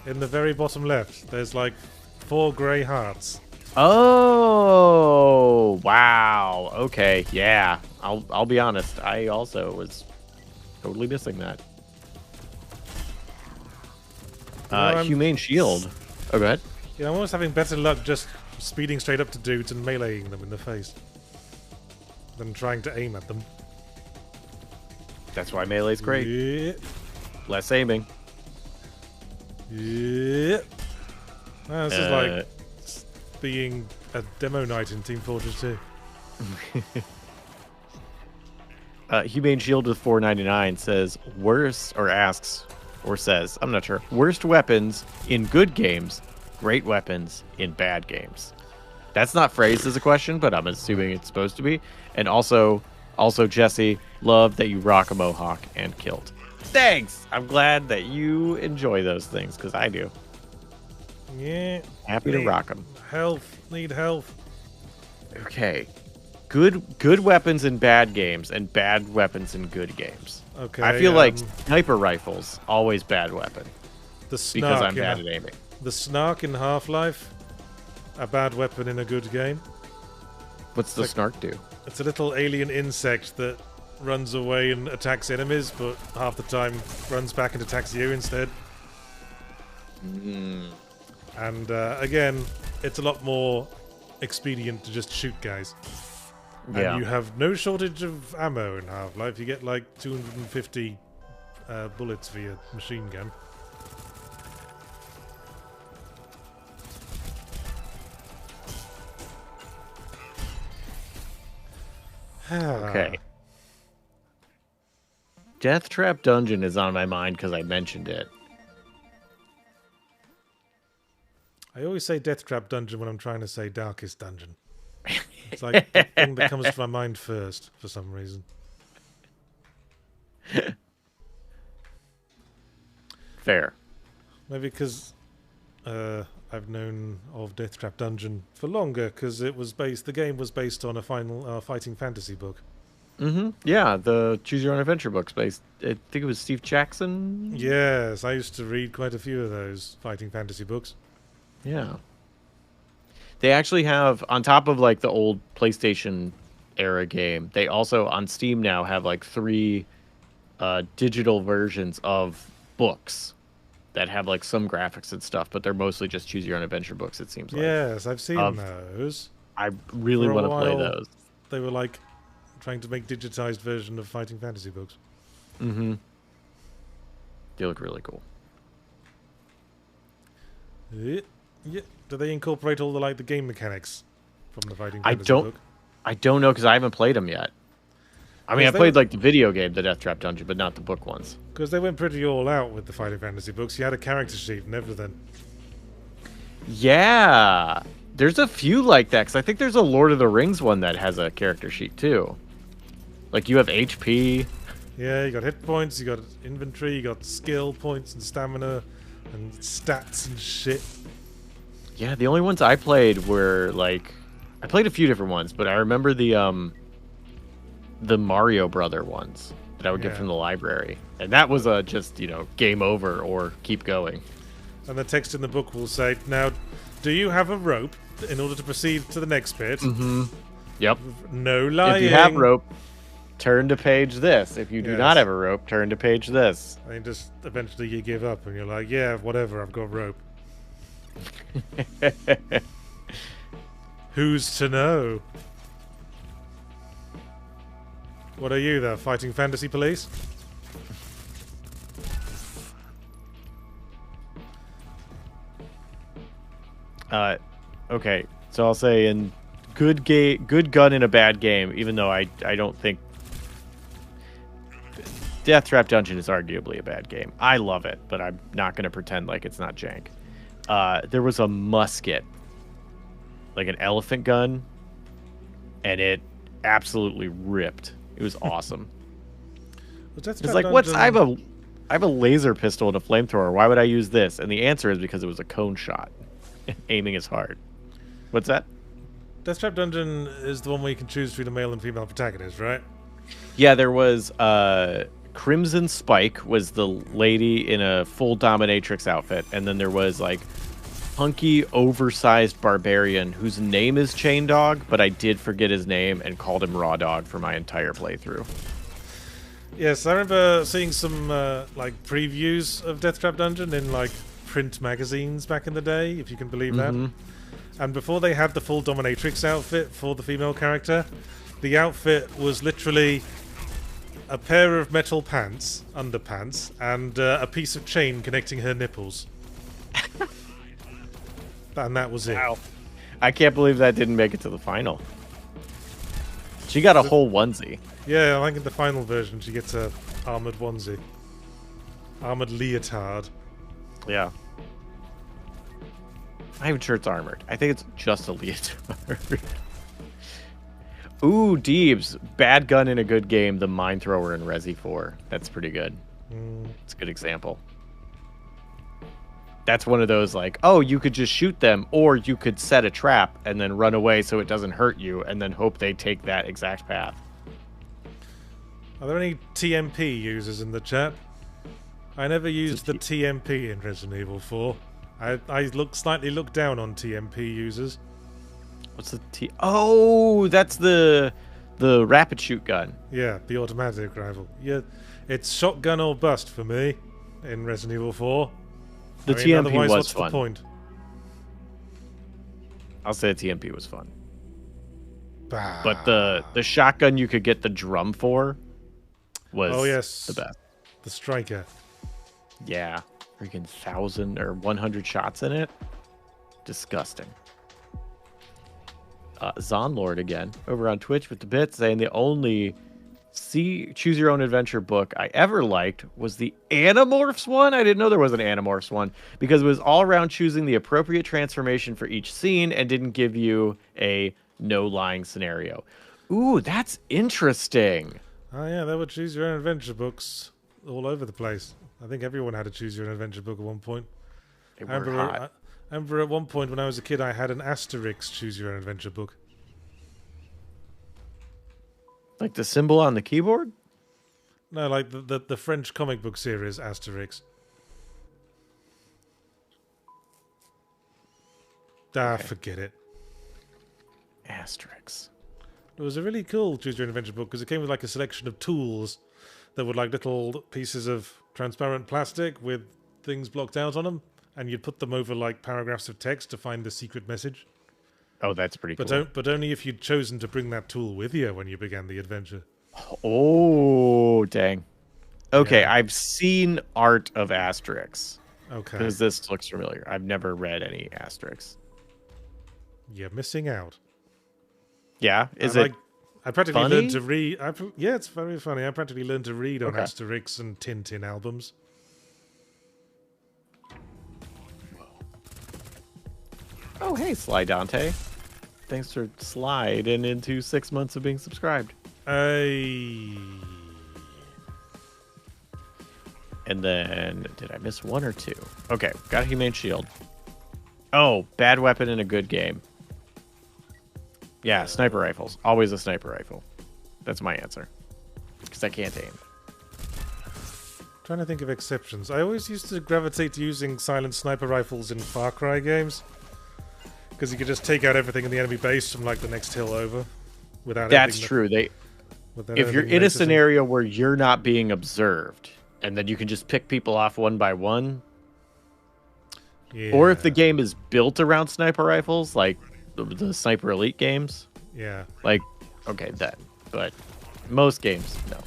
In the very bottom left, there's like 4 grey hearts. Oh, wow. Okay, yeah. I'll be honest. I also was totally missing that. Humane Shield. Oh, go ahead. Yeah, I'm almost having better luck just speeding straight up to dudes and meleeing them in the face than trying to aim at them. That's why melee's great. Yeah. Less aiming. Yeah. This is like being a demo night in Team Fortress 2. Humane Shield with $4.99 says worst, or asks, or says, I'm not sure. Worst weapons in good games, great weapons in bad games. That's not phrased as a question, but I'm assuming it's supposed to be. And also Jesse, love that you rock a mohawk and kilt. Thanks! I'm glad that you enjoy those things, because I do. Yeah. Happy to rock them. Health. Need health. Okay. Good weapons in bad games, and bad weapons in good games. Okay. I feel like sniper rifles, always bad weapon. The snark, because I'm bad at aiming. The snark in Half-Life, a bad weapon in a good game. What's the snark do? It's a little alien insect that runs away and attacks enemies, but half the time runs back and attacks you instead. And again, it's a lot more expedient to just shoot guys. Yeah. And you have no shortage of ammo in Half-Life. You get like 250 bullets for your machine gun. Okay. Death Trap Dungeon is on my mind because I mentioned it. I always say Death Trap Dungeon when I'm trying to say Darkest Dungeon. It's like the thing that comes to my mind first, for some reason. Fair. Maybe because I've known of Death Trap Dungeon for longer, because the game was based on a fighting fantasy book. Yeah, the Choose Your Own Adventure books based. I think it was Steve Jackson. Yes, I used to read quite a few of those fighting fantasy books. Yeah. They actually have, on top of like the old PlayStation era game, they also on Steam now have like 3 digital versions of books that have like some graphics and stuff, but they're mostly just Choose Your Own Adventure books, it seems like. Yes, I've seen those. I really want to play those. They were like trying to make digitized version of fighting fantasy books. They look really cool. Yeah. Do they incorporate all the game mechanics from the fighting fantasy book? I don't know because I haven't played them yet. I mean, I played like the video game, the Death Trap Dungeon, but not the book ones. Because they went pretty all out with the fighting fantasy books. You had a character sheet and everything. Yeah, there's a few like that because I think there's a Lord of the Rings one that has a character sheet too. Like you have HP. Yeah, you got hit points, you got inventory, you got skill points and stamina and stats and shit. Yeah, the only ones I played were like I played a few different ones, but I remember the Mario Brother ones that I would get from the library, and that was just game over or keep going. And the text in the book will say, "Now, do you have a rope in order to proceed to the next bit?" Yep. No lying. If you have rope, turn to page this. If you do Yes. not have a rope, turn to page this. And just eventually you give up and you're like, "Yeah, whatever. I've got rope." Who's to know? What are you, the fighting fantasy police? Okay, so I'll say in good gun in a bad game, even though I don't think Death Trap Dungeon is arguably a bad game. I love it, but I'm not going to pretend like it's not jank. There was a musket, like an elephant gun, and it absolutely ripped. It was awesome. It's like, I have a laser pistol and a flamethrower. Why would I use this? And the answer is because it was a cone shot. Aiming is hard. What's that? Death Trap Dungeon is the one where you can choose between a male and female protagonist, right? Yeah, there was Crimson Spike was the lady in a full dominatrix outfit, and then there was like hunky, oversized barbarian whose name is Chain Dog, but I did forget his name and called him Raw Dog for my entire playthrough. Yes, I remember seeing some like previews of Death Trap Dungeon in like print magazines back in the day, if you can believe that. And before they had the full dominatrix outfit for the female character, the outfit was literally a pair of metal pants, underpants, and a piece of chain connecting her nipples. And that was it. Wow. I can't believe that didn't make it to the final. She got a whole onesie. Yeah, I think in the final version she gets a armored onesie. Armored leotard. Yeah. I'm not even sure it's armored. I think it's just a leotard. Ooh, Deebs. Bad gun in a good game. The Mine Thrower in Resi 4. That's pretty good. It's a good example. That's one of those like, oh, you could just shoot them, or you could set a trap and then run away so it doesn't hurt you, and then hope they take that exact path. Are there any TMP users in the chat? I never used the TMP in Resident Evil 4. I slightly look down on TMP users. What's the T? Oh, that's the rapid shoot gun. Yeah, the automatic rifle. Yeah, it's shotgun or bust for me in Resident Evil 4. The TMP otherwise, was what's fun. the point? I'll say the TMP was fun. Bah. But the shotgun you could get the drum for was the best. The striker. Yeah. Freaking 1,000 or 100 shots in it. Disgusting. Zonlord again over on Twitch with the bits saying the only choose your own adventure book I ever liked was the Animorphs one. I didn't know there was an Animorphs one because it was all around choosing the appropriate transformation for each scene and didn't give you a no lying scenario. Ooh, that's interesting. Oh yeah, there were choose your own adventure books all over the place. I think everyone had a choose your own adventure book at one point. They were hot. I remember at one point when I was a kid I had an Asterix choose your own adventure book. Like the symbol on the keyboard? No, like the French comic book series Asterix. Okay. Forget it. Asterix. It was a really cool choose your own adventure book because it came with like a selection of tools that were like little pieces of transparent plastic with things blocked out on them, and you'd put them over like paragraphs of text to find the secret message. Oh, that's pretty cool. But only if you'd chosen to bring that tool with you when you began the adventure. Oh, dang. Okay, Yeah. I've seen art of Asterix. Okay. Because this looks familiar. I've never read any Asterix. You're missing out. Yeah? I practically funny? learned to read. Yeah, it's very funny. I practically learned to read on Okay. Asterix and Tintin albums. Oh, hey, Sly Dante. Thanks for sliding into 6 months of being subscribed. Hey. And then, did I miss one or two? Okay, got a Humane Shield. Oh, bad weapon in a good game. Yeah, sniper rifles. Always a sniper rifle. That's my answer. Because I can't aim. Trying to think of exceptions. I always used to gravitate to using silent sniper rifles in Far Cry games. Because you could just take out everything in the enemy base from like the next hill over. Without That's anything true. without If you're anything in a noticing. scenario where you're not being observed, and then you can just pick people off one by one, Yeah. or if the game is built around sniper rifles, like the Sniper Elite games, Yeah. like, okay, then. But most games, no.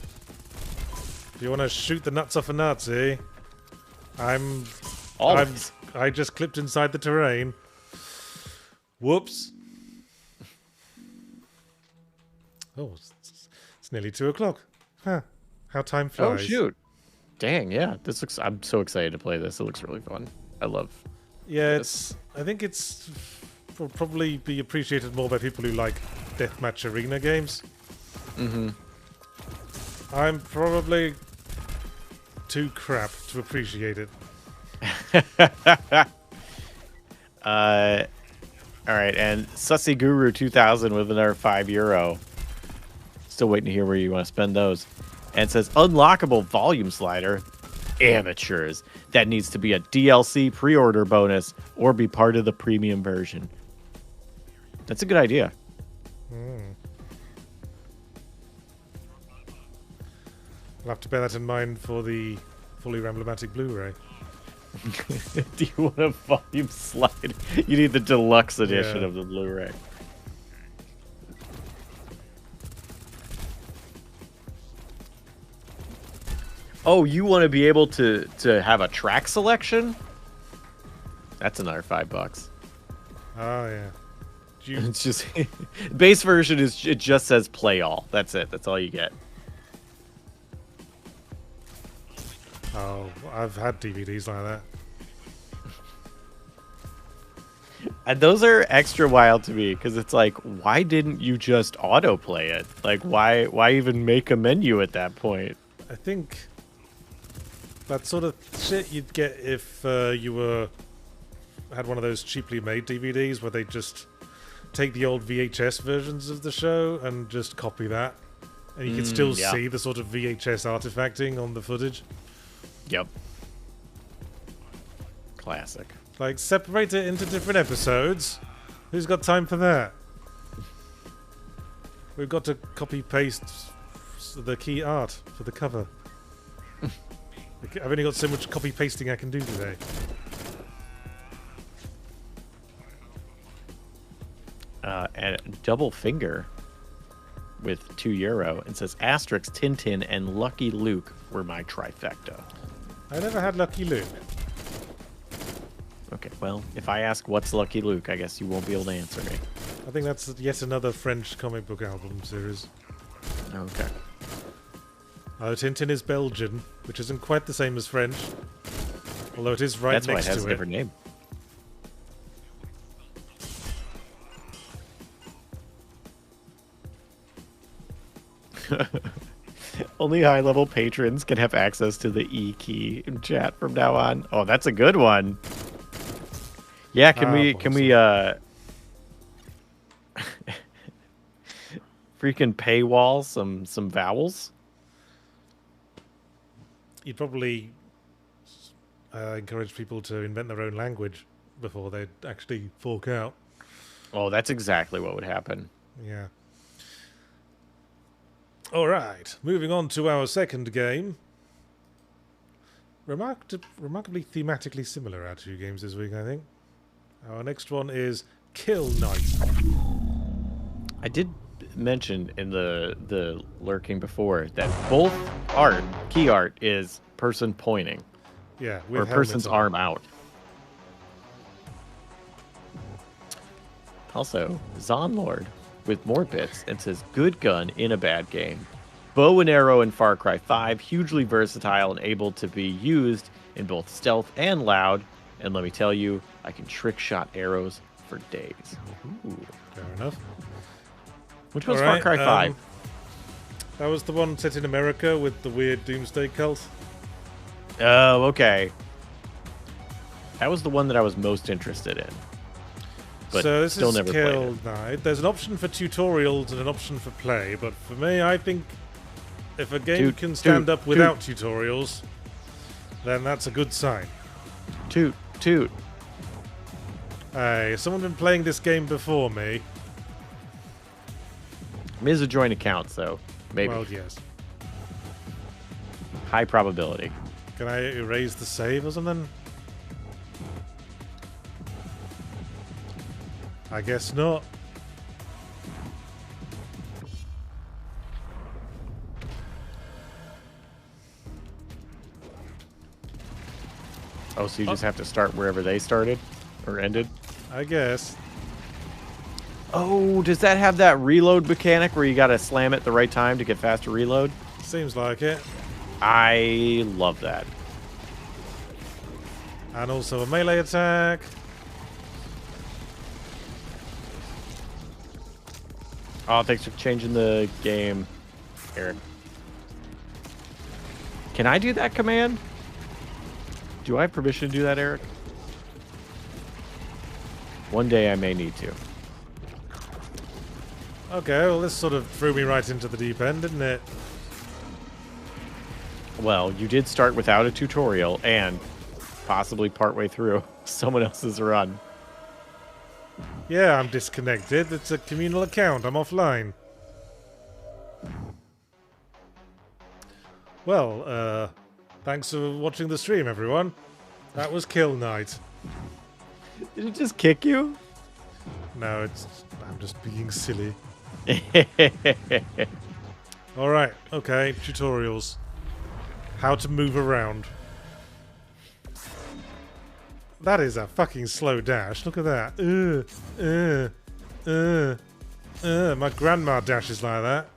If you want to shoot the nuts off a Nazi, Always. I just clipped inside the terrain. Whoops. Oh, it's nearly 2 o'clock. Huh. How time flies. Oh, shoot. Dang, yeah. I'm so excited to play this. It looks really fun. I love Yeah, this. I think it's will probably be appreciated more by people who like deathmatch arena games. Mm-hmm. I'm probably too crap to appreciate it. All right, and Sussy Guru 2000 with another €5. Still waiting to hear where you want to spend those. And it says unlockable volume slider. Amateurs. That needs to be a DLC pre-order bonus or be part of the premium version. That's a good idea. I'll have to bear that in mind for the fully Ramblomatic Blu-ray. Do you want a volume slider? You need the deluxe edition Yeah. of the Blu-ray. Oh, you want to be able to have a track selection? That's another $5. Oh, yeah. Do you, It's just base version is it just says play all. That's it. That's all you get. oh, I've had DVDs like that. And those are extra wild to me because it's like, why didn't you just autoplay it? Like, why even make a menu at that point? I think that sort of shit you'd get if you had one of those cheaply made DVDs where they just take the old VHS versions of the show and just copy that, and you can still yeah. see the sort of VHS artifacting on the footage. Yep. Classic. Like, separate it into different episodes. Who's got time for that? We've got to copy paste the key art for the cover. I've only got so much copy pasting I can do today. And double finger with €2 and says Asterix, Tintin, and Lucky Luke were my trifecta. I never had Lucky Luke. Okay, well, if I ask what's Lucky Luke, I guess you won't be able to answer me. I think that's yet another French comic book album series. Okay. Tintin is Belgian, which isn't quite the same as French. Although it is right That's why it next has to a it. different name. Only high-level patrons can have access to the E key in chat from now on. Oh, that's a good one. Yeah, can we freaking paywall some vowels? You'd probably encourage people to invent their own language before they'd actually fork out. Oh, that's exactly what would happen. Yeah. Alright, moving on to our second game. Remarkably thematically similar, our two games this week, I think. Our next one is Kill Knight. I did mention in the lurking before that both key art is person pointing. Yeah, Or with person's helmets on. arm out. Also, Zonlord with more bits and says good gun in a bad game. Bow and arrow in Far Cry 5, hugely versatile and able to be used in both stealth and loud. And let me tell you, I can trick shot arrows for days. Ooh. Fair enough. Which was Alright, Far Cry 5? That was the one set in America with the weird doomsday cult. Oh, okay. That was the one that I was most interested in. But so this still is never played Kill it. Knight. There's an option for tutorials and an option for play, but for me, I think if a game can stand up without tutorials, then that's a good sign. Toot. Hey, has someone been playing this game before me? It is a joint account, so maybe. Well, yes. High probability. Can I erase the save or something? I guess not. Oh, so you just have to start wherever they started or ended? I guess. Oh, does that have that reload mechanic where you got to slam it at the right time to get faster reload? Seems like it. I love that. And also a melee attack. Oh, thanks for changing the game, Eric. Can I do that command? Do I have permission to do that, Eric? One day I may need to. Okay, well this sort of threw me right into the deep end, didn't it? Well, you did start without a tutorial and possibly partway through someone else's run. Yeah, I'm disconnected. It's a communal account. I'm offline. Well, thanks for watching the stream, everyone. That was Kill Night. Did it just kick you? No, I'm just being silly. Alright, okay, tutorials. How to move around. That is a fucking slow dash. Look at that. My grandma dashes like that.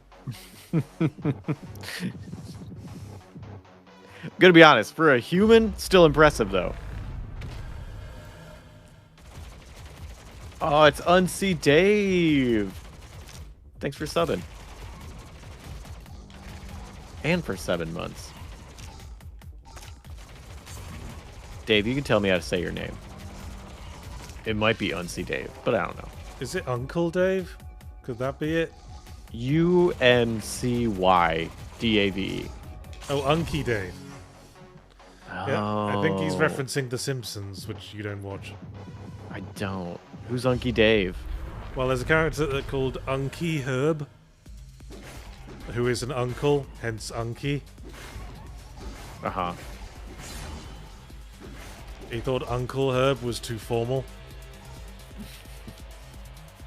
I'm gonna be honest, for a human, still impressive though. Oh, it's Unsee Dave. Thanks for subbing. And for 7 months. Dave, you can tell me how to say your name. It might be Unsee Dave, but I don't know. Is it Uncle Dave? Could that be it? UNCYDAVE. Oh, Unky Dave. Oh. Yeah, I think he's referencing The Simpsons, which you don't watch. I don't. Who's Unky Dave? Well, there's a character called Unky Herb, who is an uncle, hence Unky. Uh-huh. He thought Uncle Herb was too formal.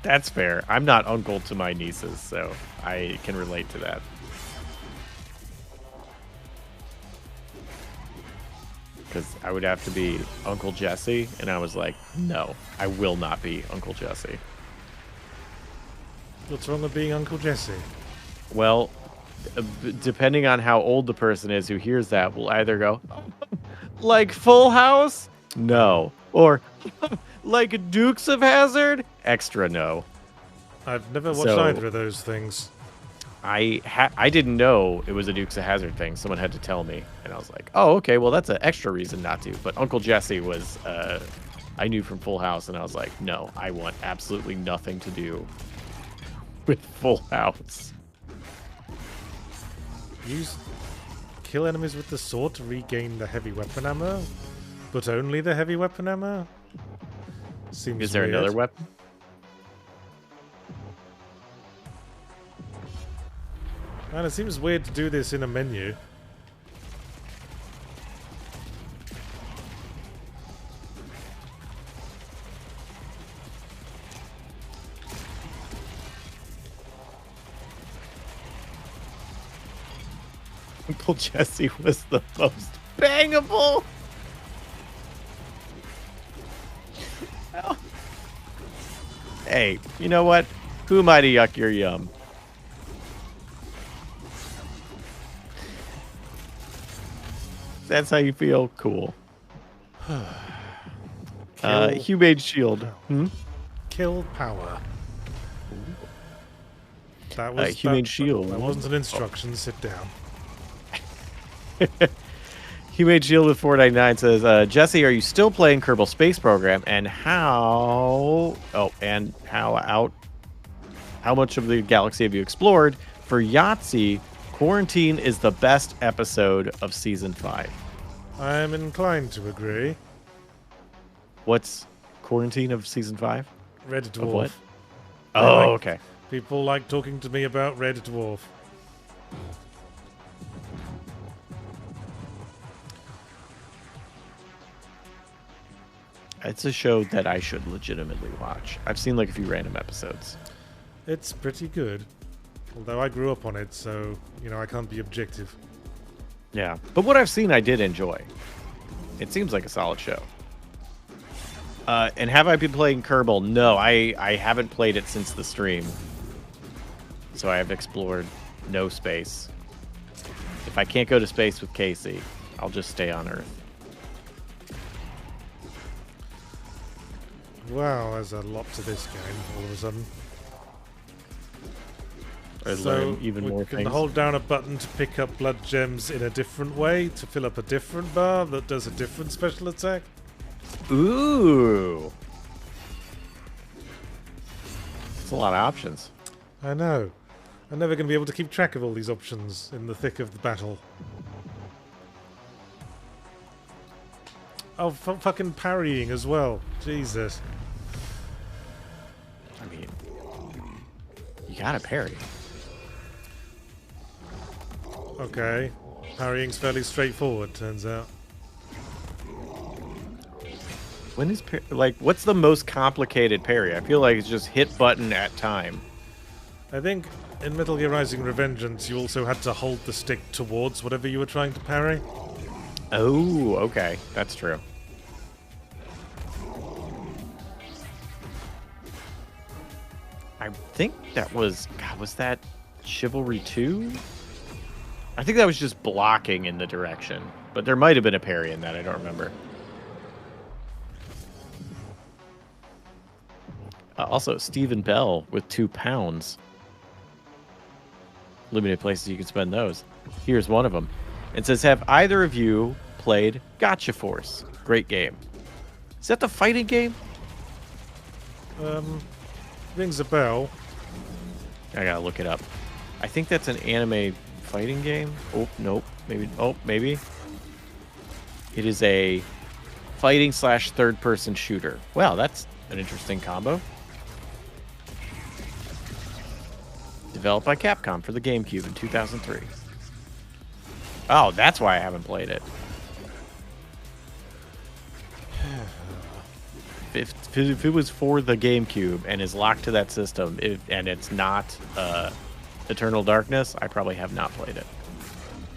That's fair. I'm not uncle to my nieces, so I can relate to that. Because I would have to be Uncle Jesse, and I was like, no, I will not be Uncle Jesse. What's wrong with being Uncle Jesse? Well, depending on how old the person is who hears that, will either go, like Full House? No. Or, like Dukes of Hazzard? Extra no. I've never watched either of those things. I didn't know it was a Dukes of Hazzard thing. Someone had to tell me, and I was like, "Oh, okay. Well, that's an extra reason not to." But Uncle Jesse was, I knew from Full House, and I was like, "No, I want absolutely nothing to do with Full House." Kill enemies with the sword to regain the heavy weapon ammo, but only the heavy weapon ammo. Seems Is there weird. another weapon? And it seems weird to do this in a menu. Uncle Jesse was the most bangable. Hey, you know what? Who am I to yuck your yum? If that's how you feel, cool. Humane Shield. Hmm? Kill power. That was Humane Shield. That wasn't an instruction. Sit down. Humane Shield with 499 says, Jesse, are you still playing Kerbal Space Program? And how? Oh, and how much of the galaxy have you explored? For Yahtzee, Quarantine is the best episode of Season 5. I'm inclined to agree. What's Quarantine of Season 5? Red Dwarf. Of what? I Oh, like- okay. People like talking to me about Red Dwarf. It's a show that I should legitimately watch. I've seen like a few random episodes. It's pretty good. Although I grew up on it, so, I can't be objective. Yeah. But what I've seen, I did enjoy. It seems like a solid show. And have I been playing Kerbal? No, I haven't played it since the stream. So I have explored no space. If I can't go to space with Casey, I'll just stay on Earth. Wow, there's a lot to this game all of a sudden. Or learn even we more can things. hold down a button to pick up blood gems in a different way, to fill up a different bar that does a different special attack. Ooh. That's a lot of options. I know. I'm never going to be able to keep track of all these options in the thick of the battle. Oh, fucking parrying as well. Jesus. I mean, you gotta parry. Okay. Parrying's fairly straightforward, turns out. When is like, what's the most complicated parry? I feel like it's just hit button at time. I think in Metal Gear Rising Revengeance, you also had to hold the stick towards whatever you were trying to parry. Oh, okay. That's true. I think that was... God, was that Chivalry 2? I think that was just blocking in the direction. But there might have been a parry in that. I don't remember. Also, Stephen Bell with £2. Limited places you can spend those. Here's one of them. It says, have either of you played Gotcha Force? Great game. Is that the fighting game? Rings a bell. I gotta look it up. I think that's an anime fighting game. Oh, nope. Maybe. Oh, maybe. It is a fighting / third-person shooter. Wow, that's an interesting combo. Developed by Capcom for the GameCube in 2003. Oh, that's why I haven't played it. If it was for the GameCube and is locked to that system, and it's not Eternal Darkness, I probably have not played it.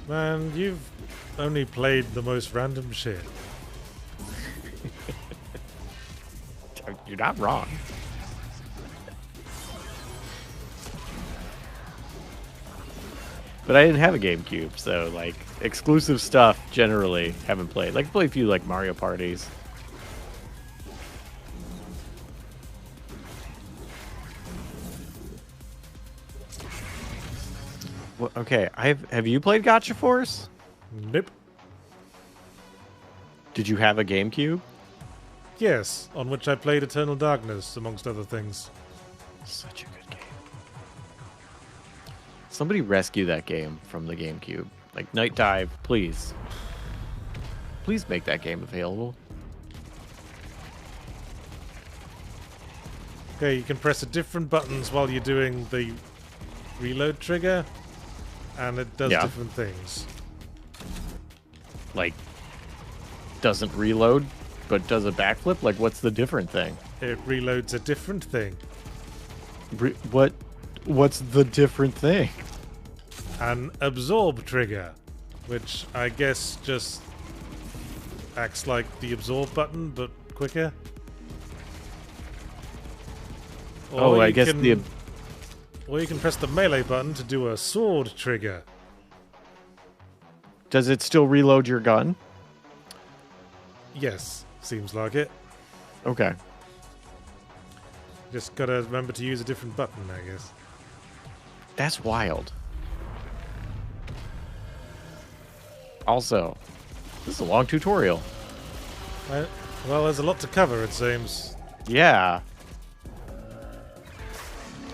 Man, you've only played the most random shit. You're not wrong. But I didn't have a GameCube, so like exclusive stuff generally haven't played. Like play a few like Mario parties. Well, okay, have you played Gotcha Force? Nope. Did you have a GameCube? Yes, on which I played Eternal Darkness, amongst other things. Such a good game. Somebody rescue that game from the GameCube. Like Night Dive, please. Please make that game available. Okay, you can press different buttons while you're doing the reload trigger, and it does different things. Like, doesn't reload, but does a backflip? Like, what's the different thing? It reloads a different thing. What's the different thing? An absorb trigger, which I guess just acts like the absorb button, but quicker. Oh, I guess Or you can press the melee button to do a sword trigger. Does it still reload your gun? Yes, seems like it. Okay. Just gotta remember to use a different button, I guess. That's wild. Also, this is a long tutorial. Well, there's a lot to cover, it seems. Yeah.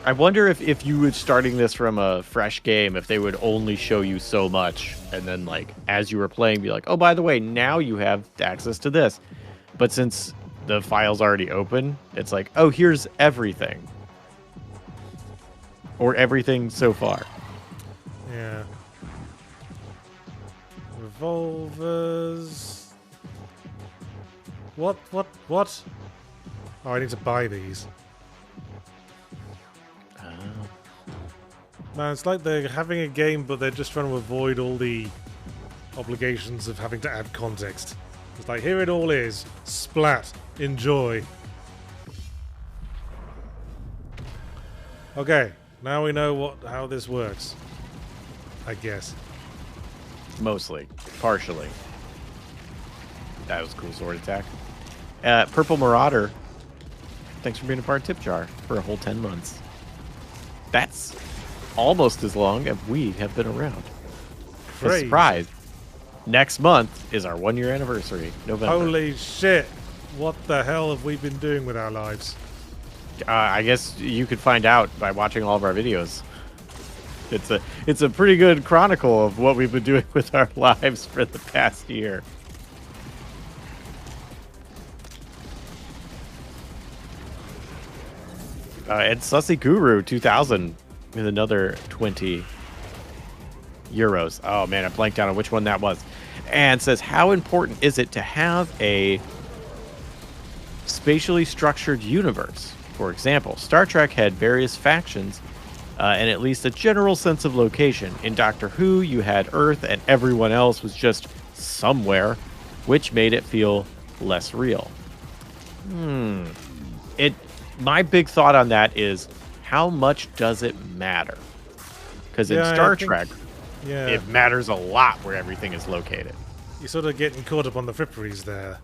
I wonder if you were starting this from a fresh game, if they would only show you so much, and then, like, as you were playing, be like, oh, by the way, now you have access to this. But since the file's already open, it's like, oh, here's everything. Or everything so far. Yeah. Revolvers. What? Oh, I need to buy these. Man, it's like they're having a game, but they're just trying to avoid all the obligations of having to add context. It's like, here it all is. Splat. Enjoy. Okay, now we know how this works. I guess. Mostly. Partially. That was a cool sword attack. Purple Marauder. Thanks for being a part of Tip Jar for a whole 10 months. That's almost as long as we have been around. Crazy. Surprise! Next month is our 1-year anniversary, November. Holy shit! What the hell have we been doing with our lives? I guess you could find out by watching all of our videos. It's a pretty good chronicle of what we've been doing with our lives for the past year. And Sussy Guru 2000 with another 20 euros. Oh man, I blanked out on which one that was. And says, how important is it to have a spatially structured universe? For example, Star Trek had various factions and at least a general sense of location. In Doctor Who, you had Earth and everyone else was just somewhere, which made it feel less real. My big thought on that is, how much does it matter? Because in Star Trek, it matters a lot where everything is located. You're sort of getting caught up on the fripperies there.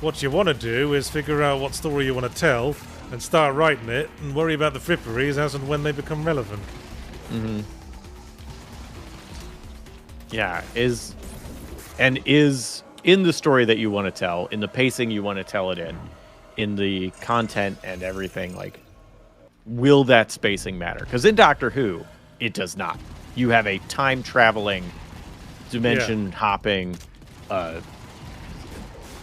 What you want to do is figure out what story you want to tell and start writing it and worry about the fripperies as and when they become relevant. Mm-hmm. Yeah, is in the story that you want to tell, in the pacing you want to tell it in the content and everything, like, will that spacing matter? Because in Doctor Who, it does not. You have a time-traveling, dimension-hopping,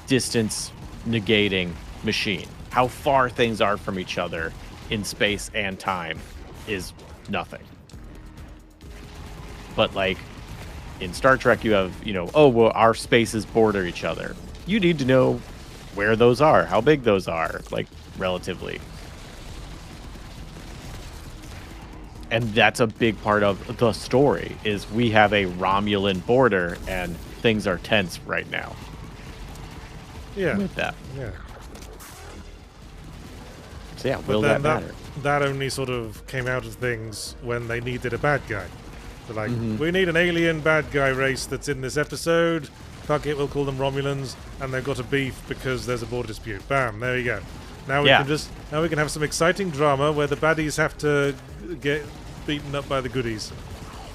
distance-negating machine. How far things are from each other in space and time is nothing. But, like, in Star Trek, you have, oh, well, our spaces border each other. You need to know where those are, how big those are, like, relatively. And that's a big part of the story, is we have a Romulan border, and things are tense right now. Yeah. With that. Yeah. So yeah, will that matter? That only sort of came out of things when they needed a bad guy. They're like, we need an alien bad guy race that's in this episode. Fuck it, we'll call them Romulans, and they've got a beef because there's a border dispute. Bam, there you go. Now we can have some exciting drama where the baddies have to get beaten up by the goodies.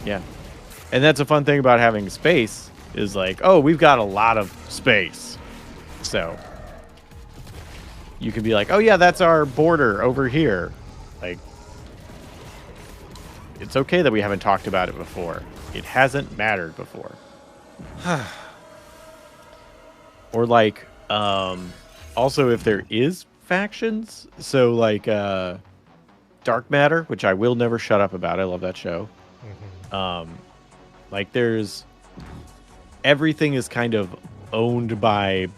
Yeah. And that's a fun thing about having space, is like, oh, we've got a lot of space. So you can be like, oh yeah, that's our border over here. Like, it's okay that we haven't talked about it before. It hasn't mattered before. Or like, also if there is factions, so like Dark Matter, which I will never shut up about. I love that show. Like everything is kind of owned by,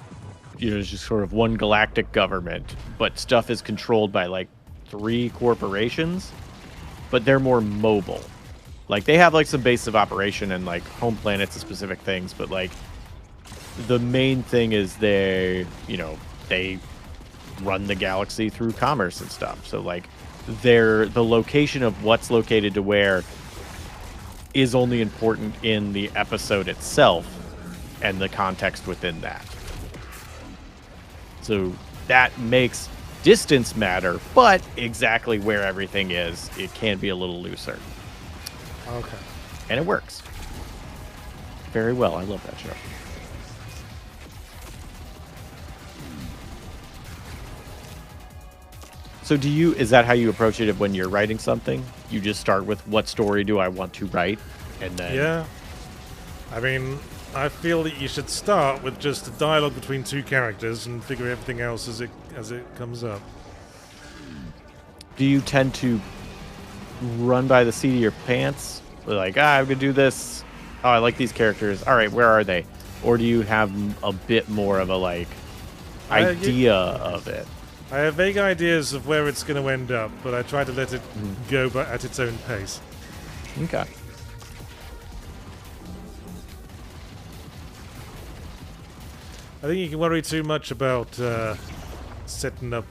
just sort of one galactic government, but stuff is controlled by like 3 corporations, but they're more mobile. Like they have like some base of operation and like home planets and specific things, but like the main thing is they run the galaxy through commerce and stuff. So like the location of what's located to where is only important in the episode itself and the context within that. So that makes distance matter, but exactly where everything is, it can be a little looser. Okay. And it works very well. I love that show. So is that how you approach it when you're writing something? You just start with, what story do I want to write? And then... Yeah. I mean, I feel that you should start with just a dialogue between 2 characters and figure everything else as it comes up. Do you tend to run by the seat of your pants? Like, I'm going to do this. Oh, I like these characters. All right, where are they? Or do you have a bit more of a, like, idea of it? I have vague ideas of where it's going to end up, but I try to let it go at its own pace. Okay. I think you can worry too much about setting up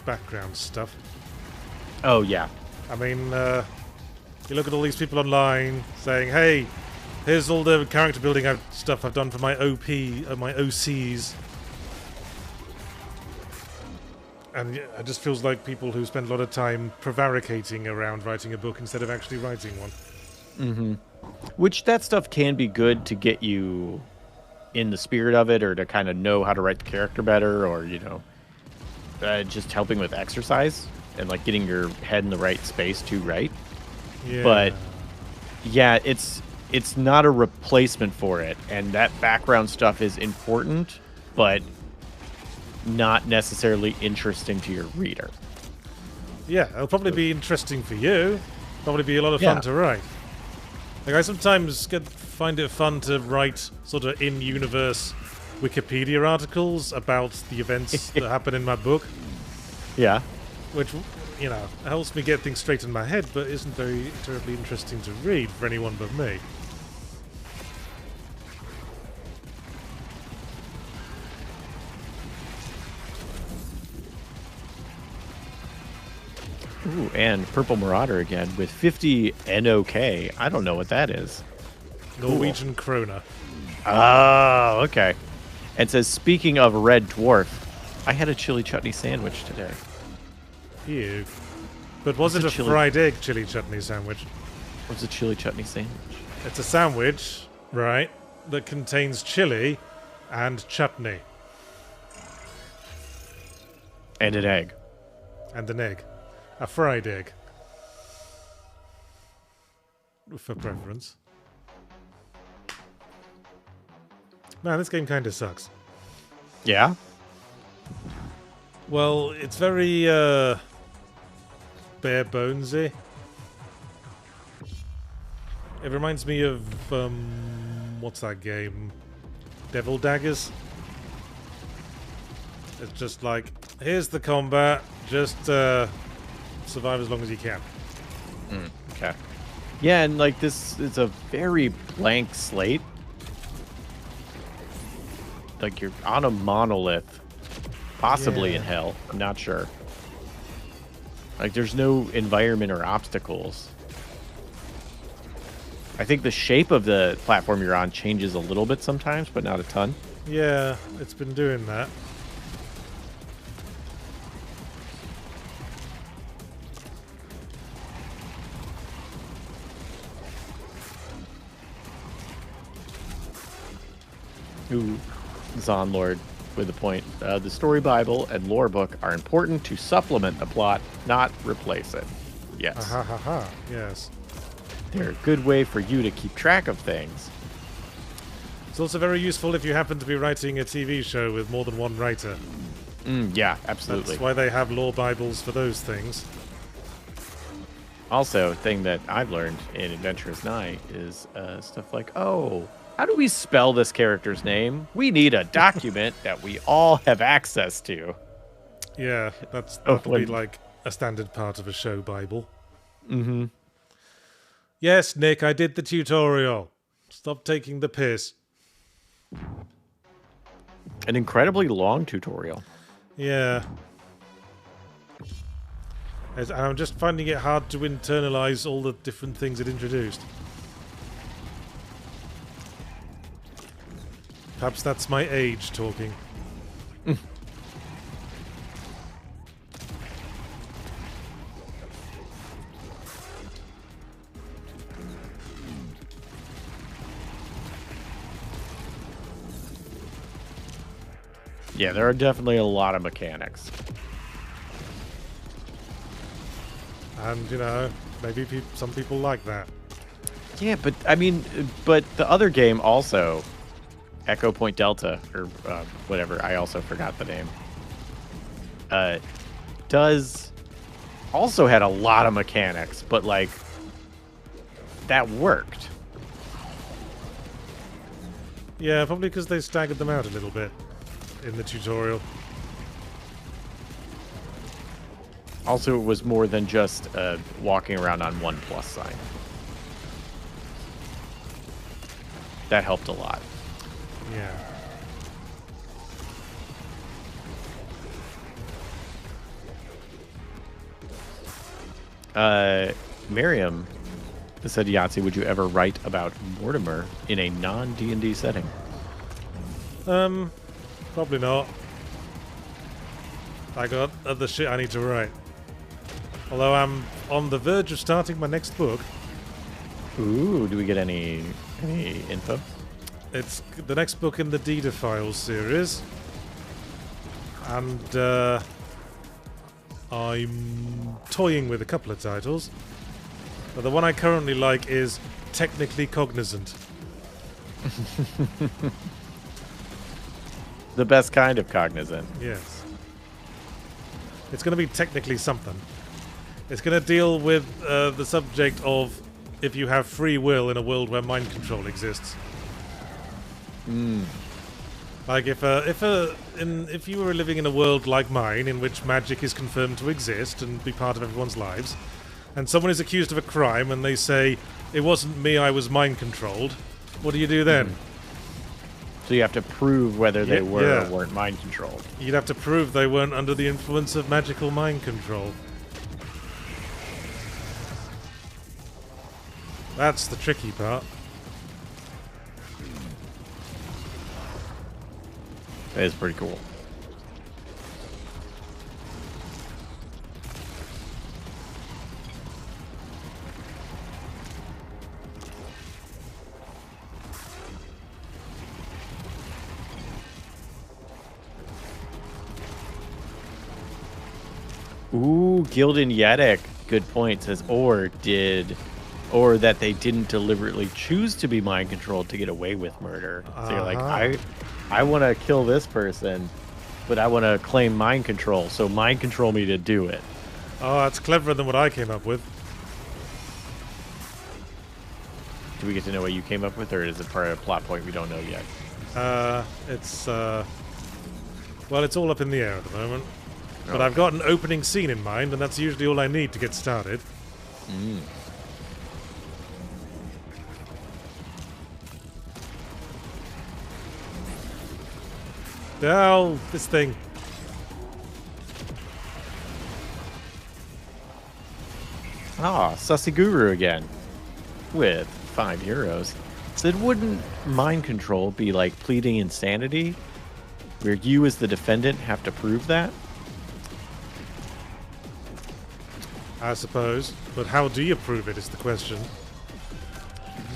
background stuff. Oh, yeah. I mean, you look at all these people online saying, hey, here's all the character building stuff I've done for my my OCs. And it just feels like people who spend a lot of time prevaricating around writing a book instead of actually writing one. Mm-hmm. Which that stuff can be good to get you in the spirit of it, or to kind of know how to write the character better, or, just helping with exercise and like getting your head in the right space too, right? Yeah. But yeah, it's not a replacement for it, and that background stuff is important, but not necessarily interesting to your reader. Yeah, it'll probably be interesting for you. Probably be a lot of fun to write. Like I sometimes find it fun to write sort of in-universe Wikipedia articles about the events that happen in my book. Yeah. Which, you know, helps me get things straight in my head, but isn't very terribly interesting to read for anyone but me. Ooh, and Purple Marauder again with 50 NOK. I don't know what that is. Norwegian kroner. Oh, okay. And says, speaking of Red Dwarf, I had a chili chutney sandwich today. Ew. But was it a fried egg chili chutney sandwich? What's a chili chutney sandwich? It's a sandwich, right, that contains chili and chutney. And an egg. And an egg. A fried egg. For preference. Man, this game kind of sucks. Yeah? Well, it's very, bare bonesy. It reminds me of, what's that game? Devil Daggers? It's just like, here's the combat, just, survive as long as you can. Okay. Yeah, and like this is a very blank slate. Like you're on a monolith, possibly in hell. I'm not sure. Like there's no environment or obstacles. I think the shape of the platform you're on changes a little bit sometimes, but not a ton. Yeah, it's been doing that. Ooh, Zonlord with a point. The story Bible and lore book are important to supplement the plot, not replace it. Yes. Ha ha ha. Yes. They're a good way for you to keep track of things. It's also very useful if you happen to be writing a TV show with more than one writer. Yeah, absolutely. That's why they have lore Bibles for those things. Also, a thing that I've learned in Adventurous Night is stuff like, oh, how do we spell this character's name? We need a document that we all have access to. Yeah, that would be like a standard part of a show Bible. Mm-hmm. Yes, Nick, I did the tutorial. Stop taking the piss. An incredibly long tutorial. Yeah. And I'm just finding it hard to internalize all the different things it introduced. Perhaps that's my age talking. Yeah, there are definitely a lot of mechanics. And, you know, maybe some people like that. Yeah, but, I mean, but the other game also, Echo Point Delta, or whatever, I also forgot the name, also had a lot of mechanics, but, like, that worked. Yeah, probably because they staggered them out a little bit in the tutorial. Also, it was more than just walking around on one plus sign. That helped a lot. Yeah. Miriam said, Yahtzee, would you ever write about Mortimer in a non-D&D setting? Probably not. I got other shit I need to write. Although I'm on the verge of starting my next book. Ooh, do we get any info? It's the next book in the Deeder Files series. And I'm toying with a couple of titles. But the one I currently like is Technically Cognizant. The best kind of cognizant. Yes. It's going to be technically something. It's going to deal with the subject of if you have free will in a world where mind control exists. Like if you were living in a world like mine, in which magic is confirmed to exist and be part of everyone's lives, and someone is accused of a crime and they say, "It wasn't me, I was mind controlled," what do you do then? So you have to prove whether they were yeah. or weren't mind controlled. You'd have to prove they weren't under the influence of magical mind control. That's the tricky part. That is pretty cool. Ooh, Gildan Yedek. Good point. Says, or that they didn't deliberately choose to be mind controlled to get away with murder. So you're like, I want to kill this person, but I want to claim mind control. So mind control me to do it. Oh, that's cleverer than what I came up with. Do we get to know what you came up with, or is it part of a plot point we don't know yet? Well, it's all up in the air at the moment. But I've got an opening scene in mind, and that's usually all I need to get started. Oh, this thing. Ah, Sussy Guru again. With €5. Said, wouldn't mind control be like pleading insanity? Where you as the defendant have to prove that? I suppose. But how do you prove it is the question.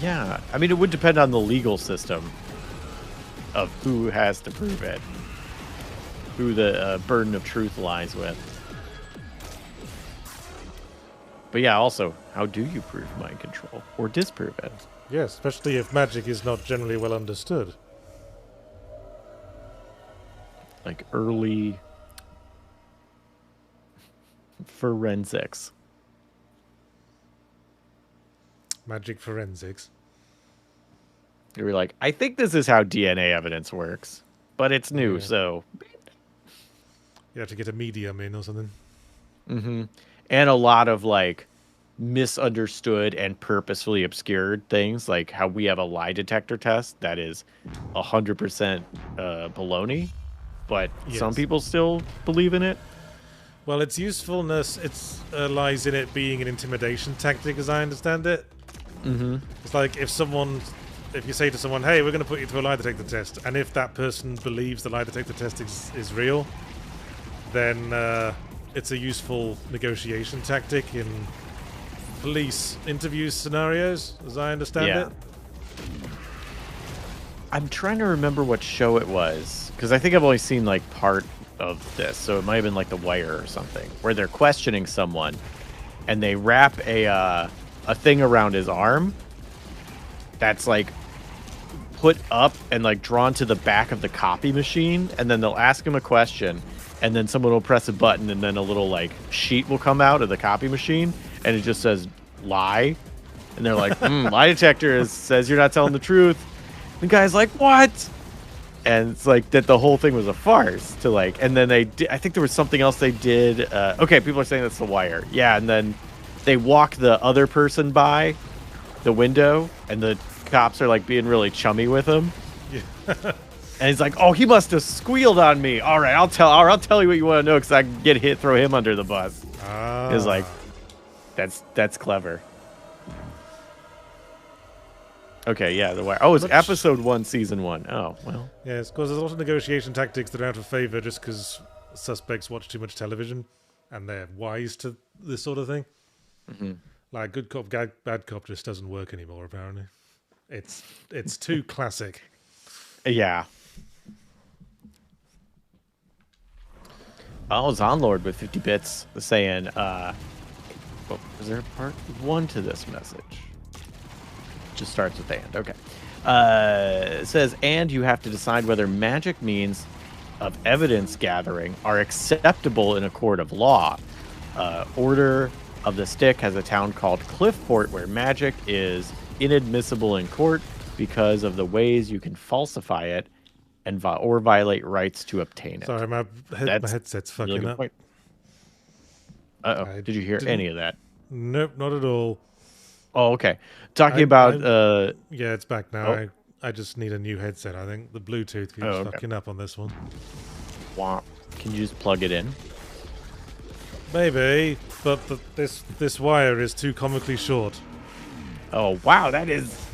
Yeah, I mean, it would depend on the legal system of who has to prove it. Who the burden of truth lies with. But yeah, also, how do you prove mind control? Or disprove it? Yes, especially if magic is not generally well understood. Like early forensics. Magic forensics. You were like, I think this is how DNA evidence works. But it's new, so... You have to get a medium in or something. Mm-hmm. And a lot of, like, misunderstood and purposefully obscured things, like how we have a lie detector test that is 100% baloney, but some people still believe in it. Well, its usefulness lies in it being an intimidation tactic, as I understand it. Mm-hmm. It's like if you say to someone, "Hey, we're going to put you through a lie detector test," and if that person believes the lie detector test is real, then it's a useful negotiation tactic in police interview scenarios, as I understand it. I'm trying to remember what show it was, because I think I've only seen like part of this, so it might have been like The Wire or something, where they're questioning someone, and they wrap a thing around his arm that's like put up and like drawn to the back of the copy machine, and then they'll ask him a question, and then someone will press a button, and then a little like sheet will come out of the copy machine, and it just says lie, and they're like, lie detector says you're not telling the truth. The guy's like, what? And it's like that the whole thing was a farce to like, and then they did, I think there was something else they did. Okay, people are saying that's The Wire. Yeah, and then they walk the other person by the window, and the cops are like being really chummy with him. Yeah. And he's like, oh, he must have squealed on me. All right, I'll tell you what you want to know, because I can get hit, throw him under the bus. It's like, that's clever. Okay, yeah, The Wire. Oh, it's episode 1, season 1. Oh, well. Yes, because there's a lot of negotiation tactics that are out of favor just because suspects watch too much television and they're wise to this sort of thing. Mm-hmm. Like good cop, bad cop just doesn't work anymore, apparently. It's too classic. Yeah. Oh, Zonlord with 50 bits saying, well, is there a part 1 to this message? Just starts with and. Okay. It says, and you have to decide whether magic means of evidence gathering are acceptable in a court of law. Order of the Stick has a town called Cliffport where magic is inadmissible in court because of the ways you can falsify it and or violate rights to obtain it. Sorry, my headset's fucking really up. Uh-oh. Did you hear any of that? Nope, not at all. Oh, okay. Talking about... yeah, it's back now. Oh. I just need a new headset, I think. The Bluetooth keeps fucking up on this one. Womp. Can you just plug it in? Maybe, but this wire is too comically short. Oh, wow, that is...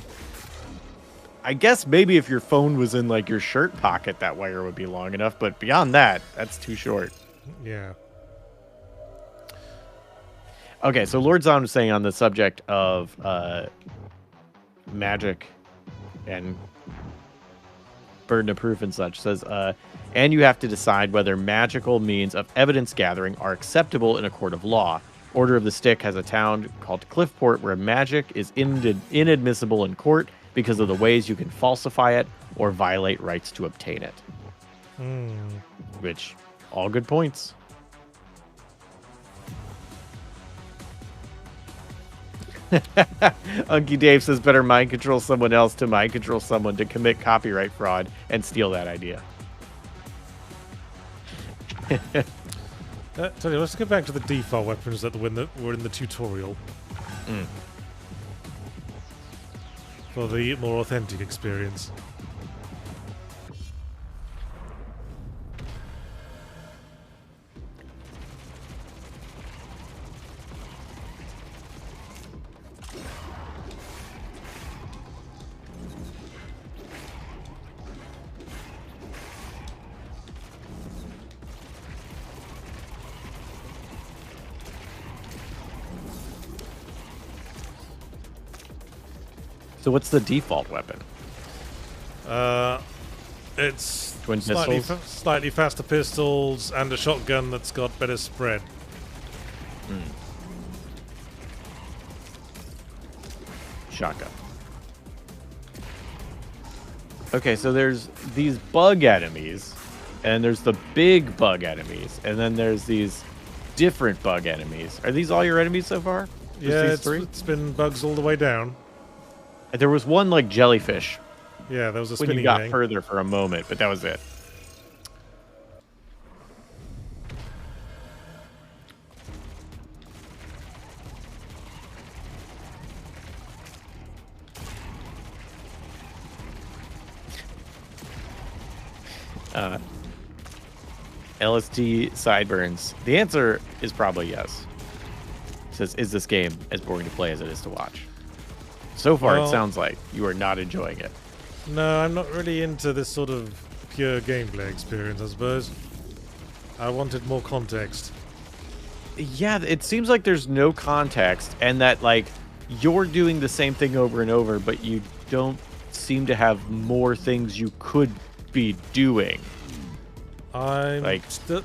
I guess maybe if your phone was in, like, your shirt pocket, that wire would be long enough, but beyond that, that's too short. Yeah. Okay, so Lord Zon was saying on the subject of magic and burden of proof and such, says, and you have to decide whether magical means of evidence gathering are acceptable in a court of law. Order of the Stick has a town called Cliffport where magic is inadmissible in court because of the ways you can falsify it or violate rights to obtain it. Which, all good points. Unky Dave says better mind control someone else to mind control someone to commit copyright fraud and steal that idea. Tell you, let's go back to the default weapons that were in the tutorial. For the more authentic experience. So what's the default weapon? It's Twin slightly faster pistols and a shotgun that's got better spread. Shotgun. Okay, so there's these bug enemies, and there's the big bug enemies, and then there's these different bug enemies. Are these all your enemies so far? Yeah, it's been bugs all the way down. There was one like jellyfish. Yeah, there was a when spinning you got thing. further for a moment, but that was it. LST sideburns. The answer is probably yes. It says, is this game as boring to play as it is to watch? So far, it sounds like you are not enjoying it. No, I'm not really into this sort of pure gameplay experience, I suppose. I wanted more context. Yeah, it seems like there's no context, and that, like, you're doing the same thing over and over, but you don't seem to have more things you could be doing. I'm still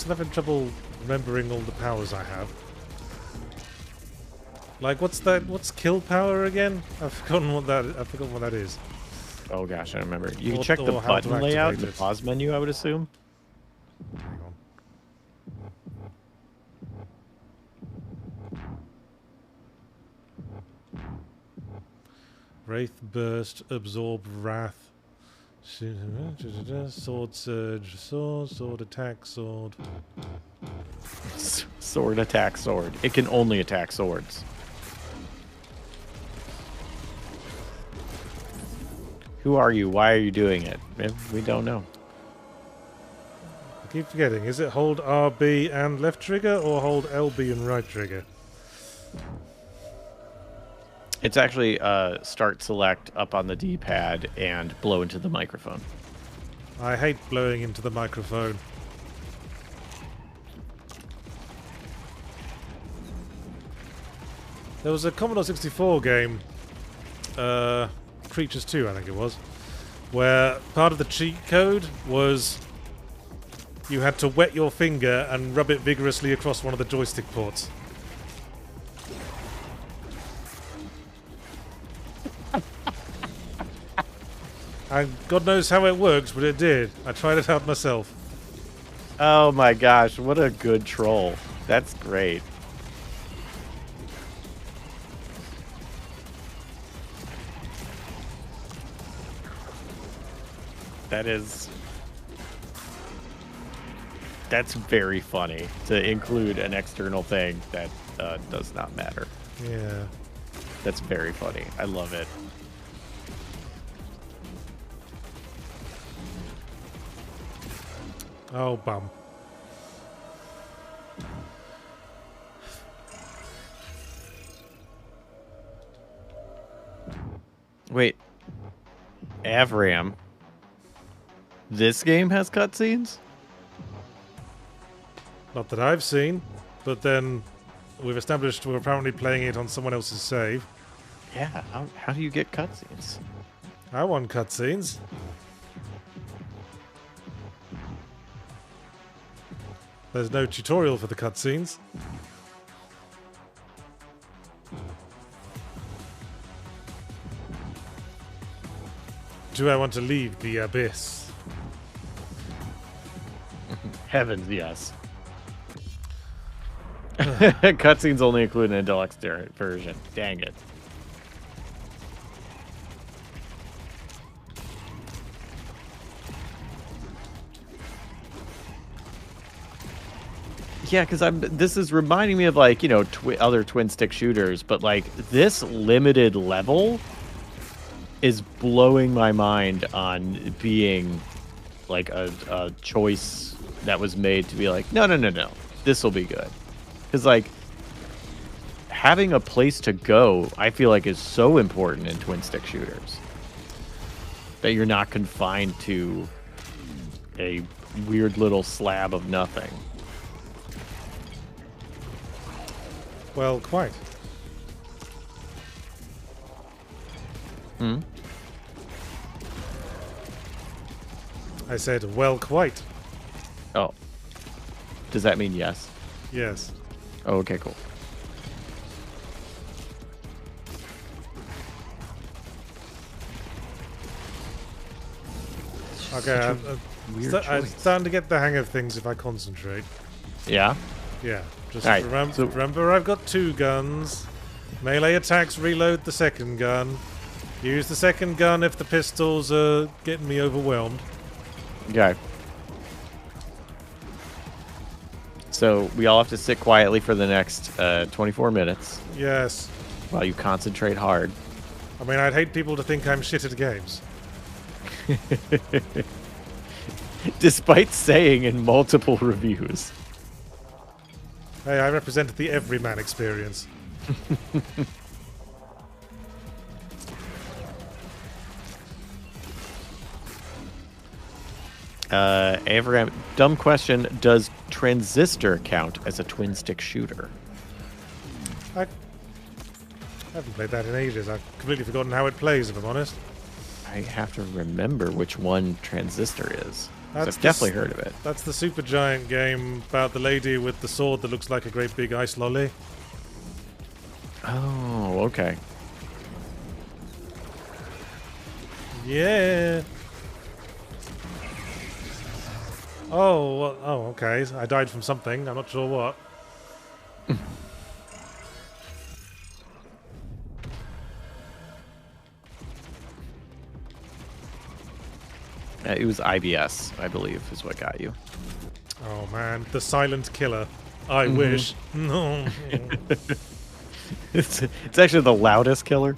having trouble remembering all the powers I have. Like, what's kill power again? I've forgotten what that is. Oh gosh, I don't remember. You can check the button layout in the pause menu, I would assume. Hang on. Wraith Burst, Absorb Wrath, Sword Surge, Sword Attack, Sword. Sword Attack, Sword. It can only attack swords. Who are you? Why are you doing it? We don't know. I keep forgetting. Is it hold RB and left trigger or hold LB and right trigger? It's actually start select up on the D-pad and blow into the microphone. I hate blowing into the microphone. There was a Commodore 64 game, Creatures 2, I think it was, where part of the cheat code was you had to wet your finger and rub it vigorously across one of the joystick ports. And God knows how it works, but it did. I tried it out myself. Oh my gosh, what a good troll. That's great. That's very funny to include an external thing that does not matter. Yeah. That's very funny. I love it. Oh, bum. Wait. Avram. This game has cutscenes? Not that I've seen, but then we've established we're apparently playing it on someone else's save. Yeah, how do you get cutscenes? I want cutscenes. There's no tutorial for the cutscenes. Do I want to leave the abyss? Heavens, yes. Cutscenes only include an deluxe version. Dang it. Yeah, because this is reminding me of, like, you know, other twin stick shooters, but like this limited level is blowing my mind on being like a choice that was made to be like, no, this will be good. Because like having a place to go, I feel like is so important in twin stick shooters that you're not confined to a weird little slab of nothing. Well, quite. I said, well, quite. Oh. Does that mean yes? Yes. Oh, okay, cool. Okay, I'm starting to get the hang of things if I concentrate. Yeah? Yeah. Just Right, remember I've got 2 guns. Melee attacks reload the second gun. Use the second gun if the pistols are getting me overwhelmed. Okay. So we all have to sit quietly for the next 24 minutes Yes. while you concentrate hard. I mean, I'd hate people to think I'm shit at games. Despite saying in multiple reviews. Hey, I represented the everyman experience. Avram, dumb question. Does Transistor count as a twin stick shooter? I haven't played that in ages. I've completely forgotten how it plays, if I'm honest. I have to remember which one Transistor is. That's I've definitely heard of it. That's the super giant game about the lady with the sword that looks like a great big ice lolly. Oh, okay. Yeah. Oh, well, oh, okay. I died from something. I'm not sure what. It was IBS, I believe, is what got you. Oh man, the silent killer. I wish. No. It's actually the loudest killer.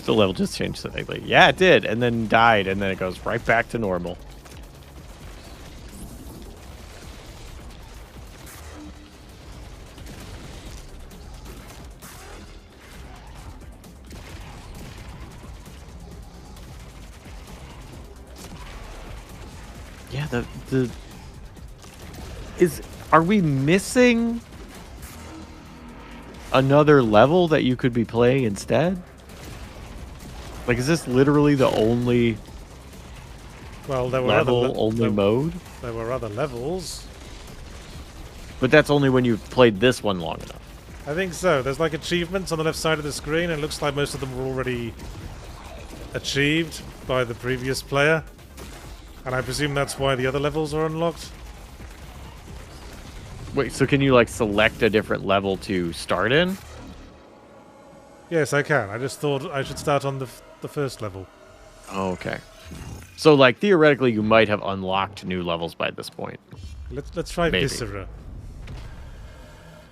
The level just changed slightly. Yeah, it did, and then died, and then it goes right back to normal. Yeah, are we missing another level that you could be playing instead? Like, is this literally the only Well, there were level, mode? There were other levels. But that's only when you've played this one long enough. I think so. There's like achievements on the left side of the screen, and it looks like most of them were already achieved by the previous player. And I presume that's why the other levels are unlocked. Wait, so can you, like, select a different level to start in? Yes, I can. I just thought I should start on the first level. Oh, okay. So, like, theoretically, you might have unlocked new levels by this point. Let's try Maybe. Viscera.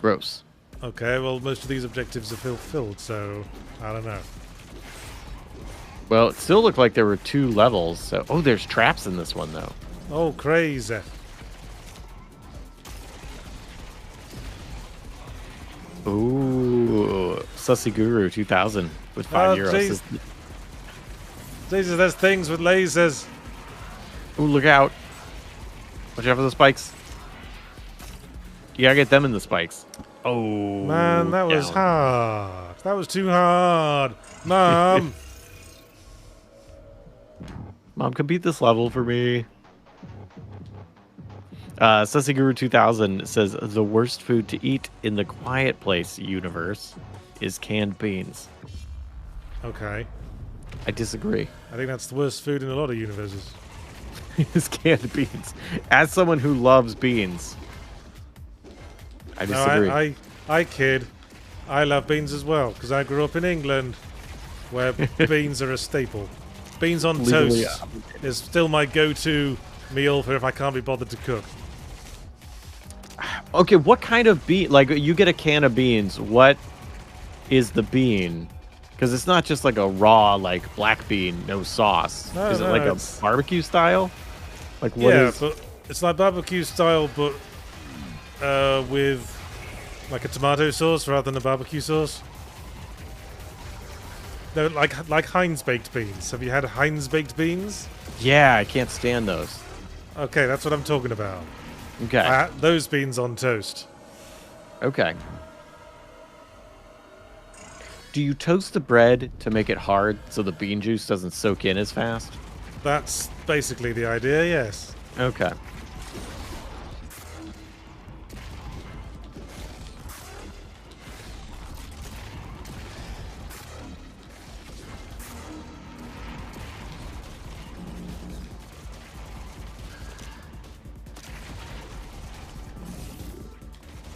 Gross. Okay, well, most of these objectives are fulfilled, so I don't know. Well, it still looked like there were 2 levels. So, oh, there's traps in this one, though. Oh, crazy. Ooh, Sussy Guru 2000 with 5 euros. Jeez. Jesus, there's things with lasers. Ooh, look out. Watch out for the spikes. You gotta get them in the spikes. Oh, Man, that was hard. That was too hard. Mom. Mom, can beat this level for me. Sussy Guru 2000 says, the worst food to eat in the Quiet Place universe is canned beans. Okay. I disagree. I think that's the worst food in a lot of universes. Is canned beans. As someone who loves beans, I disagree. No, I kid. I love beans as well, because I grew up in England, where beans are a staple. Beans on Legally toast is still my go-to meal for if I can't be bothered to cook. Okay, what kind of bean? Like, you get a can of beans. What is the bean? Because it's not just like a raw, like, black bean, no sauce. No, is it no, like a it's- barbecue style? Like, what Yeah, is... but it's like barbecue style, but with like a tomato sauce rather than a barbecue sauce. No, like Heinz baked beans. Have you had Heinz baked beans? Yeah, I can't stand those. Okay, that's what I'm talking about. Okay. Those beans on toast. Okay. Do you toast the bread to make it hard so the bean juice doesn't soak in as fast? That's basically the idea, yes. Okay.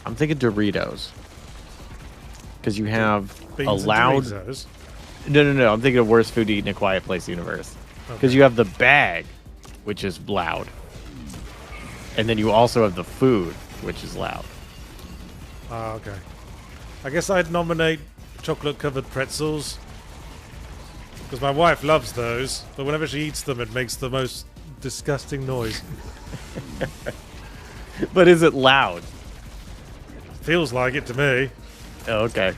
I'm thinking Doritos. Because you have Beans a and loud... Doritos. No. I'm thinking of worst food to eat in a Quiet Place universe. Because Okay. you have the bag, which is loud. And then you also have the food, which is loud. Ah, okay. I guess I'd nominate chocolate-covered pretzels. Because my wife loves those, but whenever she eats them, it makes the most disgusting noise. But is it loud? Feels like it to me. Oh, okay.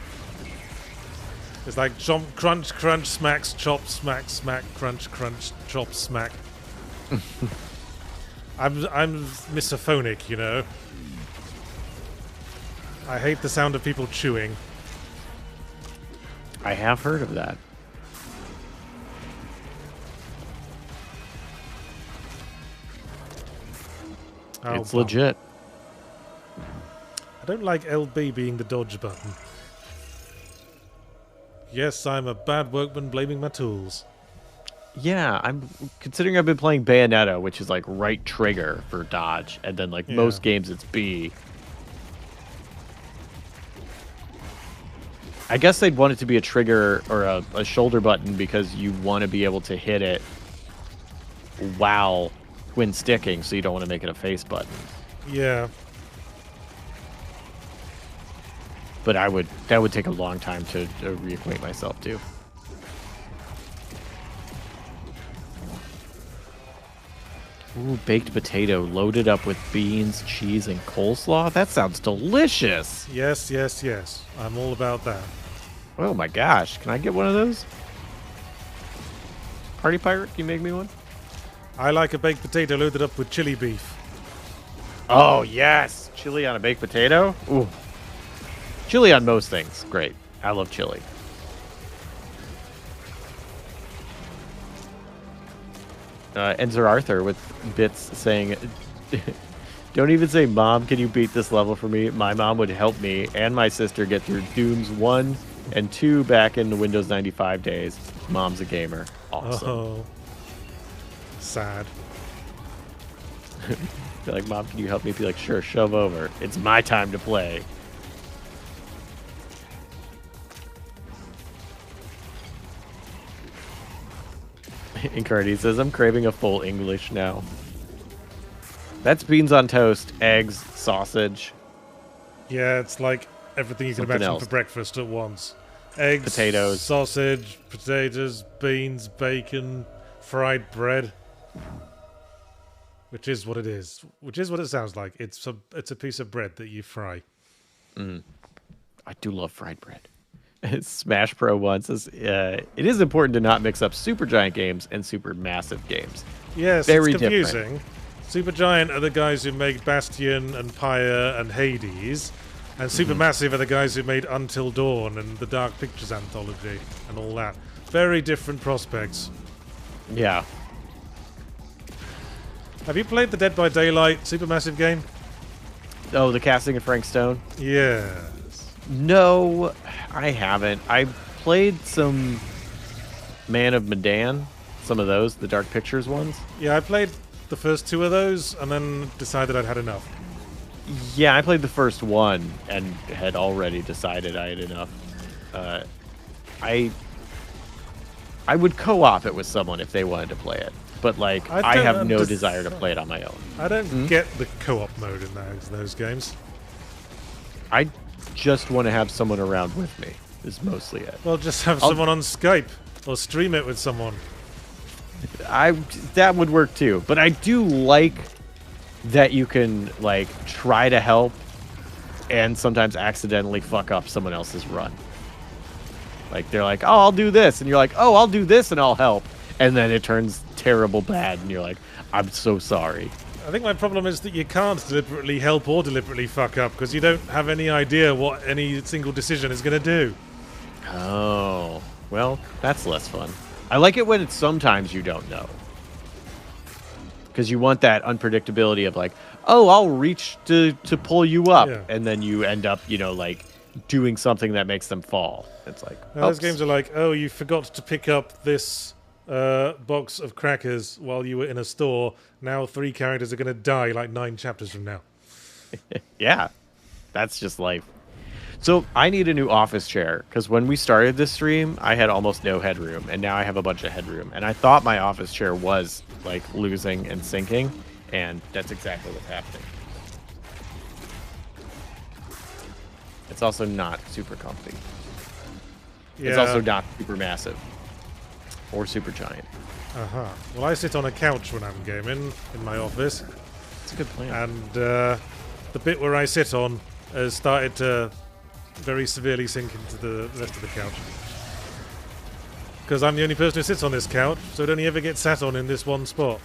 It's like chomp, crunch, crunch, smacks, chop, smack, smack, crunch, crunch, chop, smack. I'm misophonic, you know. I hate the sound of people chewing. I have heard of that. Oh, It's bum. legit. I don't like LB being the dodge button. Yes, I'm a bad workman blaming my tools. Yeah, I'm considering I've been playing Bayonetta, which is like right trigger for dodge, and then like Yeah. most games it's B. I guess they'd want it to be a trigger or a shoulder button because you want to be able to hit it while twin sticking, so you don't want to make it a face button. Yeah. But that would take a long time to reacquaint myself to. Ooh, baked potato loaded up with beans, cheese, and coleslaw. That sounds delicious. Yes, yes, yes. I'm all about that. Oh my gosh, can I get one of those? Party Pirate, can you make me one? I like a baked potato loaded up with chili beef. Oh yes, chili on a baked potato. Ooh, chili on most things, great. I love chili. Enzer Arthur with bits saying, "Don't even say, Mom, can you beat this level for me? My mom would help me and my sister get through Dooms 1 and 2 back in the Windows 95 days. Mom's a gamer. Awesome." Oh. Sad. Be like, "Mom, can you help me?" Be like, "Sure, shove over. It's my time to play." Incarnati says, "I'm craving a full English now." That's beans on toast, eggs, sausage. Yeah, it's like everything you can Something imagine else. for breakfast at once. Eggs, Potatoes. sausage, potatoes, beans, bacon, fried bread. Which is what it is. Which is what it sounds like. It's a piece of bread that you fry. I do love fried bread. Smash Pro One says, "It is important to not mix up super giant games and super massive games." Yes, Very it's confusing. Supergiant are the guys who make Bastion and Pyre and Hades, and Supermassive are the guys who made Until Dawn and the Dark Pictures anthology and all that. Very different prospects. Yeah. Have you played the Dead by Daylight Supermassive game? Oh, the casting of Frank Stone? Yes. No, I haven't. I played some Man of Medan, some of those, the Dark Pictures ones. Yeah, I played the first two of those and then decided I'd had enough. Yeah, I played the first one and had already decided I had enough. I would co-op it with someone if they wanted to play it, but like I don't have no desire to play it on my own. I don't get the co-op mode in those games. I just want to have someone around with me. Is mostly it. Well, just have someone on Skype or stream it with someone. That would work too, but I do like that you can like try to help and sometimes accidentally fuck up someone else's run. Like they're like, "Oh, I'll do this," and you're like, "Oh, I'll do this and I'll help," and then it turns terrible bad, and you're like, "I'm so sorry." I think my problem is that you can't deliberately help or deliberately fuck up because you don't have any idea what any single decision is going to do. Oh, well, that's less fun. I like it when it's sometimes you don't know. Because you want that unpredictability of like, "Oh, I'll reach to pull you up," Yeah. and then you end up, like doing something that makes them fall. It's like, Those oops. games are like, "Oh, you forgot to pick up this box of crackers while you were in a store. Now 3 characters are going to die like 9 chapters from now." Yeah, that's just life. So I need a new office chair because when we started this stream, I had almost no headroom, and now I have a bunch of headroom. And I thought my office chair was like losing and sinking, and that's exactly what's happening. It's also not super comfy. Yeah. It's also not super massive or super giant. Uh-huh. Well, I sit on a couch when I'm gaming in my office, It's a good plan. and the bit where I sit on has started to very severely sink into the rest of the couch. Because I'm the only person who sits on this couch, so it only ever gets sat on in this one spot.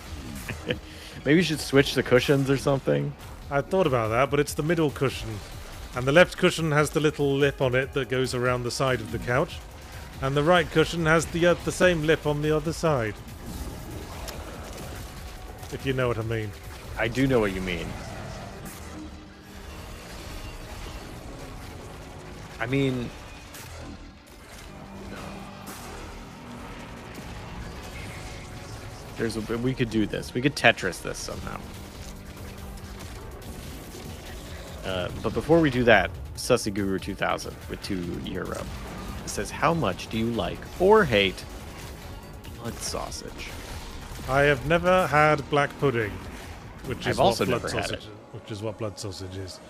Maybe you should switch the cushions or something. I thought about that, but it's the middle cushion. And the left cushion has the little lip on it that goes around the side of the couch. And the right cushion has the same lip on the other side. If you know what I mean. I do know what you mean. I mean, we could do this. We could Tetris this somehow. But before we do that, Sussy Guru 2000 with €2 says, "How much do you like or hate blood sausage?" I have never had black pudding, which is I've also what blood never had sausage, which is what blood sausage is.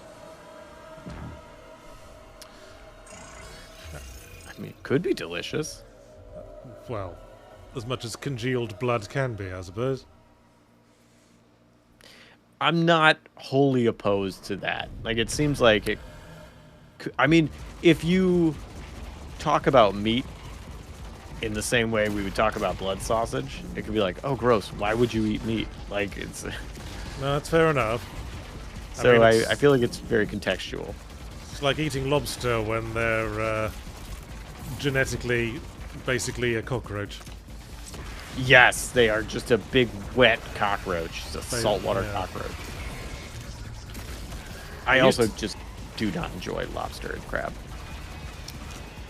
I mean, it could be delicious. Well, as much as congealed blood can be, I suppose. I'm not wholly opposed to that. Like, it seems like it. I mean, if you talk about meat in the same way we would talk about blood sausage, it could be like, "Oh, gross! Why would you eat meat?" Like, it's. No, that's fair enough. So I mean, I feel like it's very contextual. It's like eating lobster when they're genetically basically a cockroach. Yes, they are just a big wet cockroach. It's a saltwater yeah. cockroach. I also just do not enjoy lobster and crab.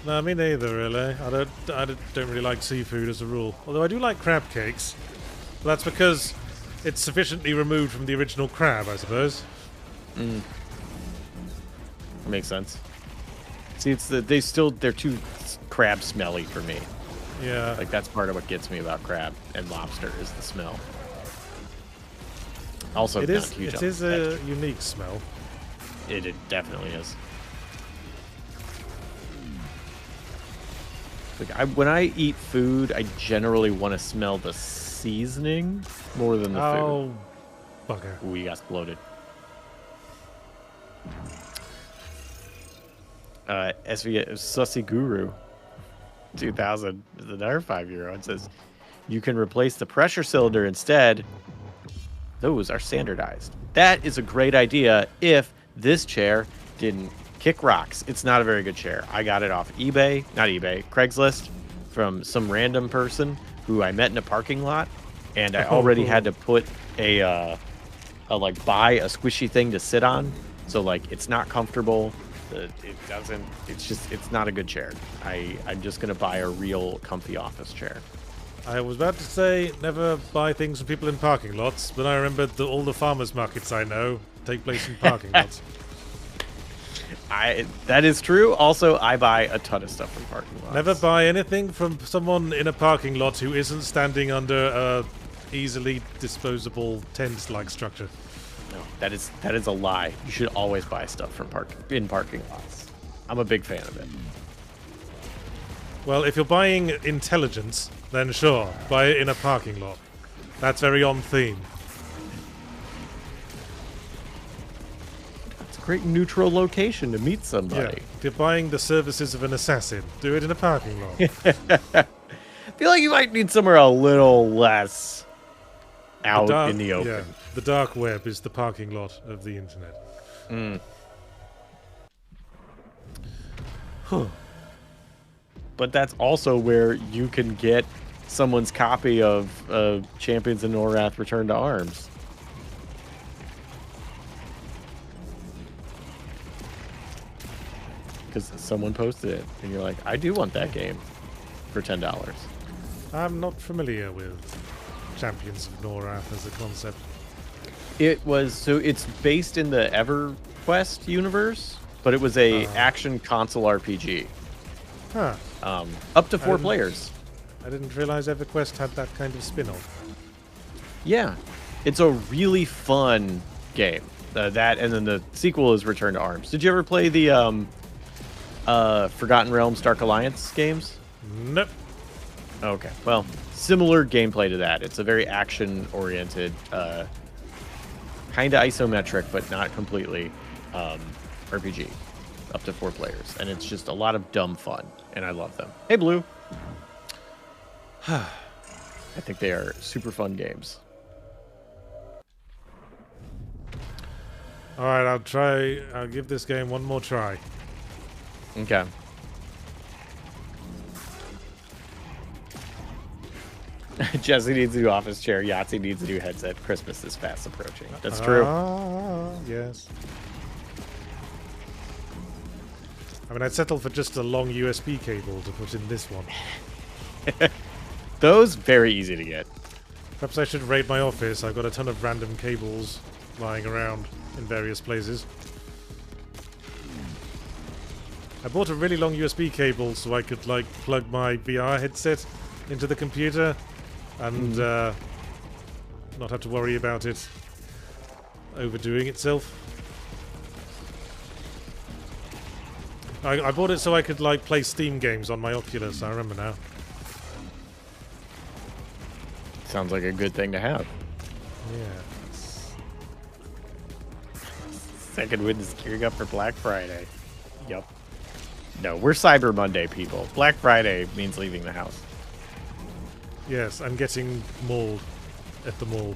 No, me neither, really. I don't really like seafood as a rule. Although I do like crab cakes. But that's because it's sufficiently removed from the original crab, I suppose. Makes sense. See, it's they're too crab smelly for me. Yeah. Like that's part of what gets me about crab and lobster is the smell. Also, It is on a unique smell. It definitely is. Like when I eat food, I generally want to smell the seasoning more than the Oh, bugger. food. Ooh, you got exploded. Sussy Guru 2000 is another €5. It says you can replace the pressure cylinder instead. Those are standardized. That is a great idea if this chair didn't kick rocks. It's not a very good chair. I got it off eBay, not eBay, Craigslist, from some random person who I met in a parking lot, and I already had to put a buy a squishy thing to sit on, so like it's not comfortable. It's not a good chair. I'm just gonna buy a real comfy office chair. I was about to say never buy things from people in parking lots, but I remembered that all the farmers markets I know take place in parking lots. That is true. Also, I buy a ton of stuff from parking lots. Never buy anything from someone in a parking lot who isn't standing under a easily disposable tent-like structure. No, that is a lie. You should always buy stuff from parking lots. I'm a big fan of it. Well, if you're buying intelligence, then sure, buy it in a parking lot. That's very on theme. It's a great neutral location to meet somebody. Yeah. If you're buying the services of an assassin, do it in a parking lot. I feel like you might need somewhere a little less out in the open. Yeah, the dark web is the parking lot of the internet. But that's also where you can get someone's copy of Champions of Norrath Return to Arms. Because someone posted it, and you're like, I do want that game for $10. I'm not familiar with Champions of Norrath as a concept. It's based in the EverQuest universe, but it was a action console RPG. Huh. Up to 4 players. I didn't realize EverQuest had that kind of spin-off. Yeah, it's a really fun game. That and then the sequel is Return to Arms. Did you ever play the Forgotten Realms Dark Alliance games? Nope. Okay, well, similar gameplay to that. It's a very action-oriented, kind of isometric, but not completely, RPG. Up to 4 players. And it's just a lot of dumb fun, and I love them. Hey, Blue! I think they are super fun games. Alright, I'll give this game one more try. Okay. Jesse needs a new office chair. Yahtzee needs a new headset. Christmas is fast approaching. That's true. Yes. I mean, I'd settle for just a long USB cable to put in this one. Those, very easy to get. Perhaps I should raid my office. I've got a ton of random cables lying around in various places. I bought a really long USB cable so I could, like, plug my VR headset into the computer and not have to worry about it overdoing itself. I bought it so I could, like, play Steam games on my Oculus, I remember now. Sounds like a good thing to have. Yeah. Second wind is gearing up for Black Friday. Yup. No, we're Cyber Monday people. Black Friday means leaving the house. Yes, I'm getting mauled at the mall.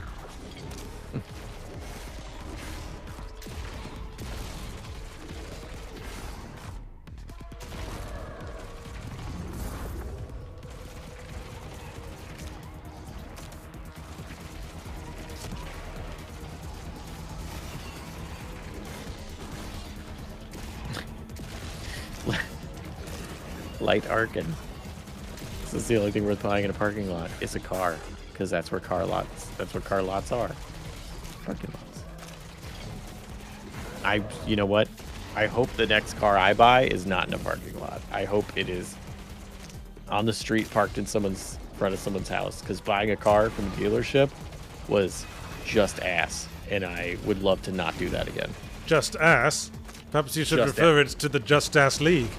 Light Arkin. This is the only thing worth buying in a parking lot is a car, because that's where car lots are. Parking lots. You know what? I hope the next car I buy is not in a parking lot. I hope it is on the street, parked in front of someone's house. Because buying a car from a dealership was just ass, and I would love to not do that again. Just ass? Perhaps you should refer it to the Just Ass League.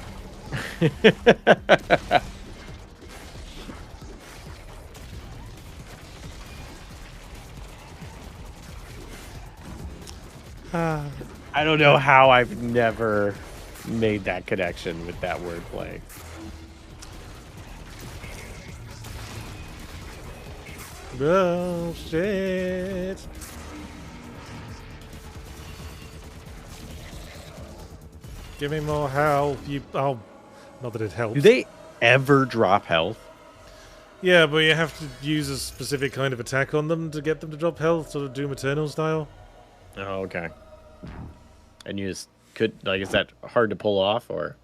I don't know how I've never made that connection with that wordplay. Oh, shit. Give me more health. Oh, not that it helps. Do they ever drop health? Yeah, but you have to use a specific kind of attack on them to get them to drop health, sort of Doom Eternal style. Oh, okay. And you just could, like, is that hard to pull off, or?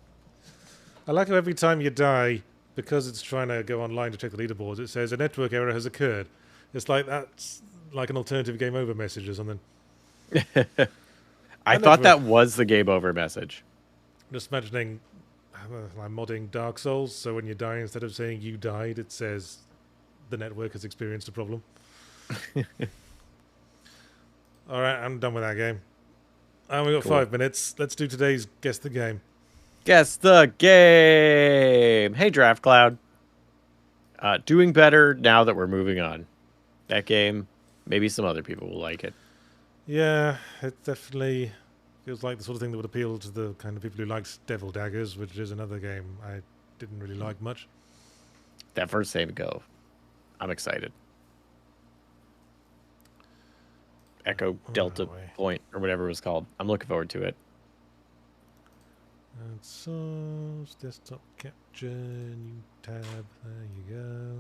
I like how every time you die, because it's trying to go online to check the leaderboards, it says a network error has occurred. It's like that's like an alternative game over message or something. I thought that was the game over message. Just imagining I'm modding Dark Souls, so when you die, instead of saying you died, it says the network has experienced a problem. Alright, I'm done with that game. And we've got 5 minutes. Let's do today's Guess the Game. Guess the game! Hey, Draft Cloud. Doing better now that we're moving on. That game, maybe some other people will like it. Yeah, it definitely feels like the sort of thing that would appeal to the kind of people who liked Devil Daggers, which is another game I didn't really like much. That first save go. I'm excited. Echo Delta Point, or whatever it was called. I'm looking forward to it. And source, desktop capture, new tab, there you go.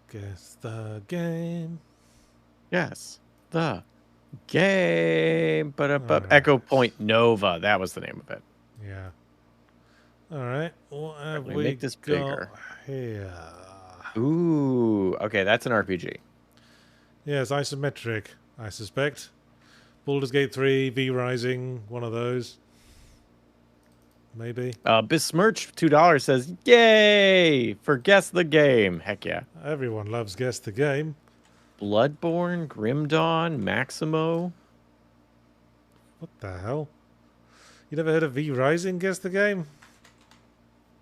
Guess the game. Yes, the game. Alright. Echo Point Nova. That was the name of it. Yeah. All right. What have me we make this got bigger. here? Ooh. Okay, that's an RPG. Yes, isometric, I suspect. Baldur's Gate 3, V Rising, one of those. Maybe. Besmirch $2 says, "Yay for Guess the Game." Heck yeah. Everyone loves Guess the Game. Bloodborne, Grim Dawn, Maximo. What the hell? You never heard of V Rising Guess the Game?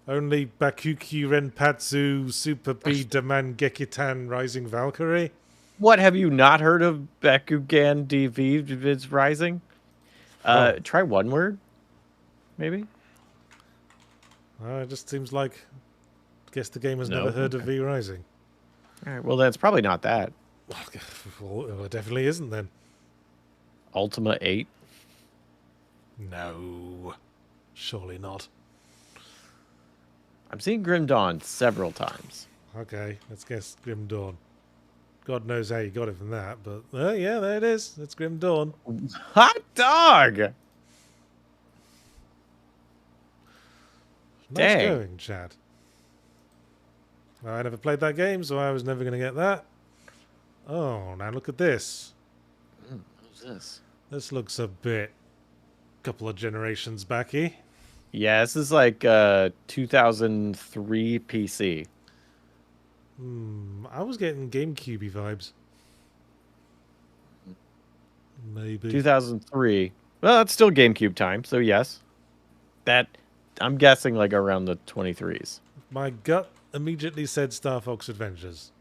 Only Bakuki Renpatsu Super B Daman Gekitan Rising Valkyrie? What, have you not heard of Bakugan DV Vids Rising? Try one word, maybe? It just seems like Guess the Game has never heard of V Rising. All right, well, that's probably not that. Well, it definitely isn't then. Ultima 8? No. Surely not. I'm seeing Grim Dawn several times. Okay, let's guess Grim Dawn. God knows how you got it from that, but yeah, there it is. It's Grim Dawn. Hot dog! Nice Dang. going, Chad. I never played that game, so I was never going to get that. Oh, now look at this. What's this? This looks a bit... couple of generations backy. Yeah, this is like 2003 PC. I was getting GameCube vibes. Maybe. 2003. Well, that's still GameCube time, so yes. That, I'm guessing like around the 23s. My gut immediately said Star Fox Adventures.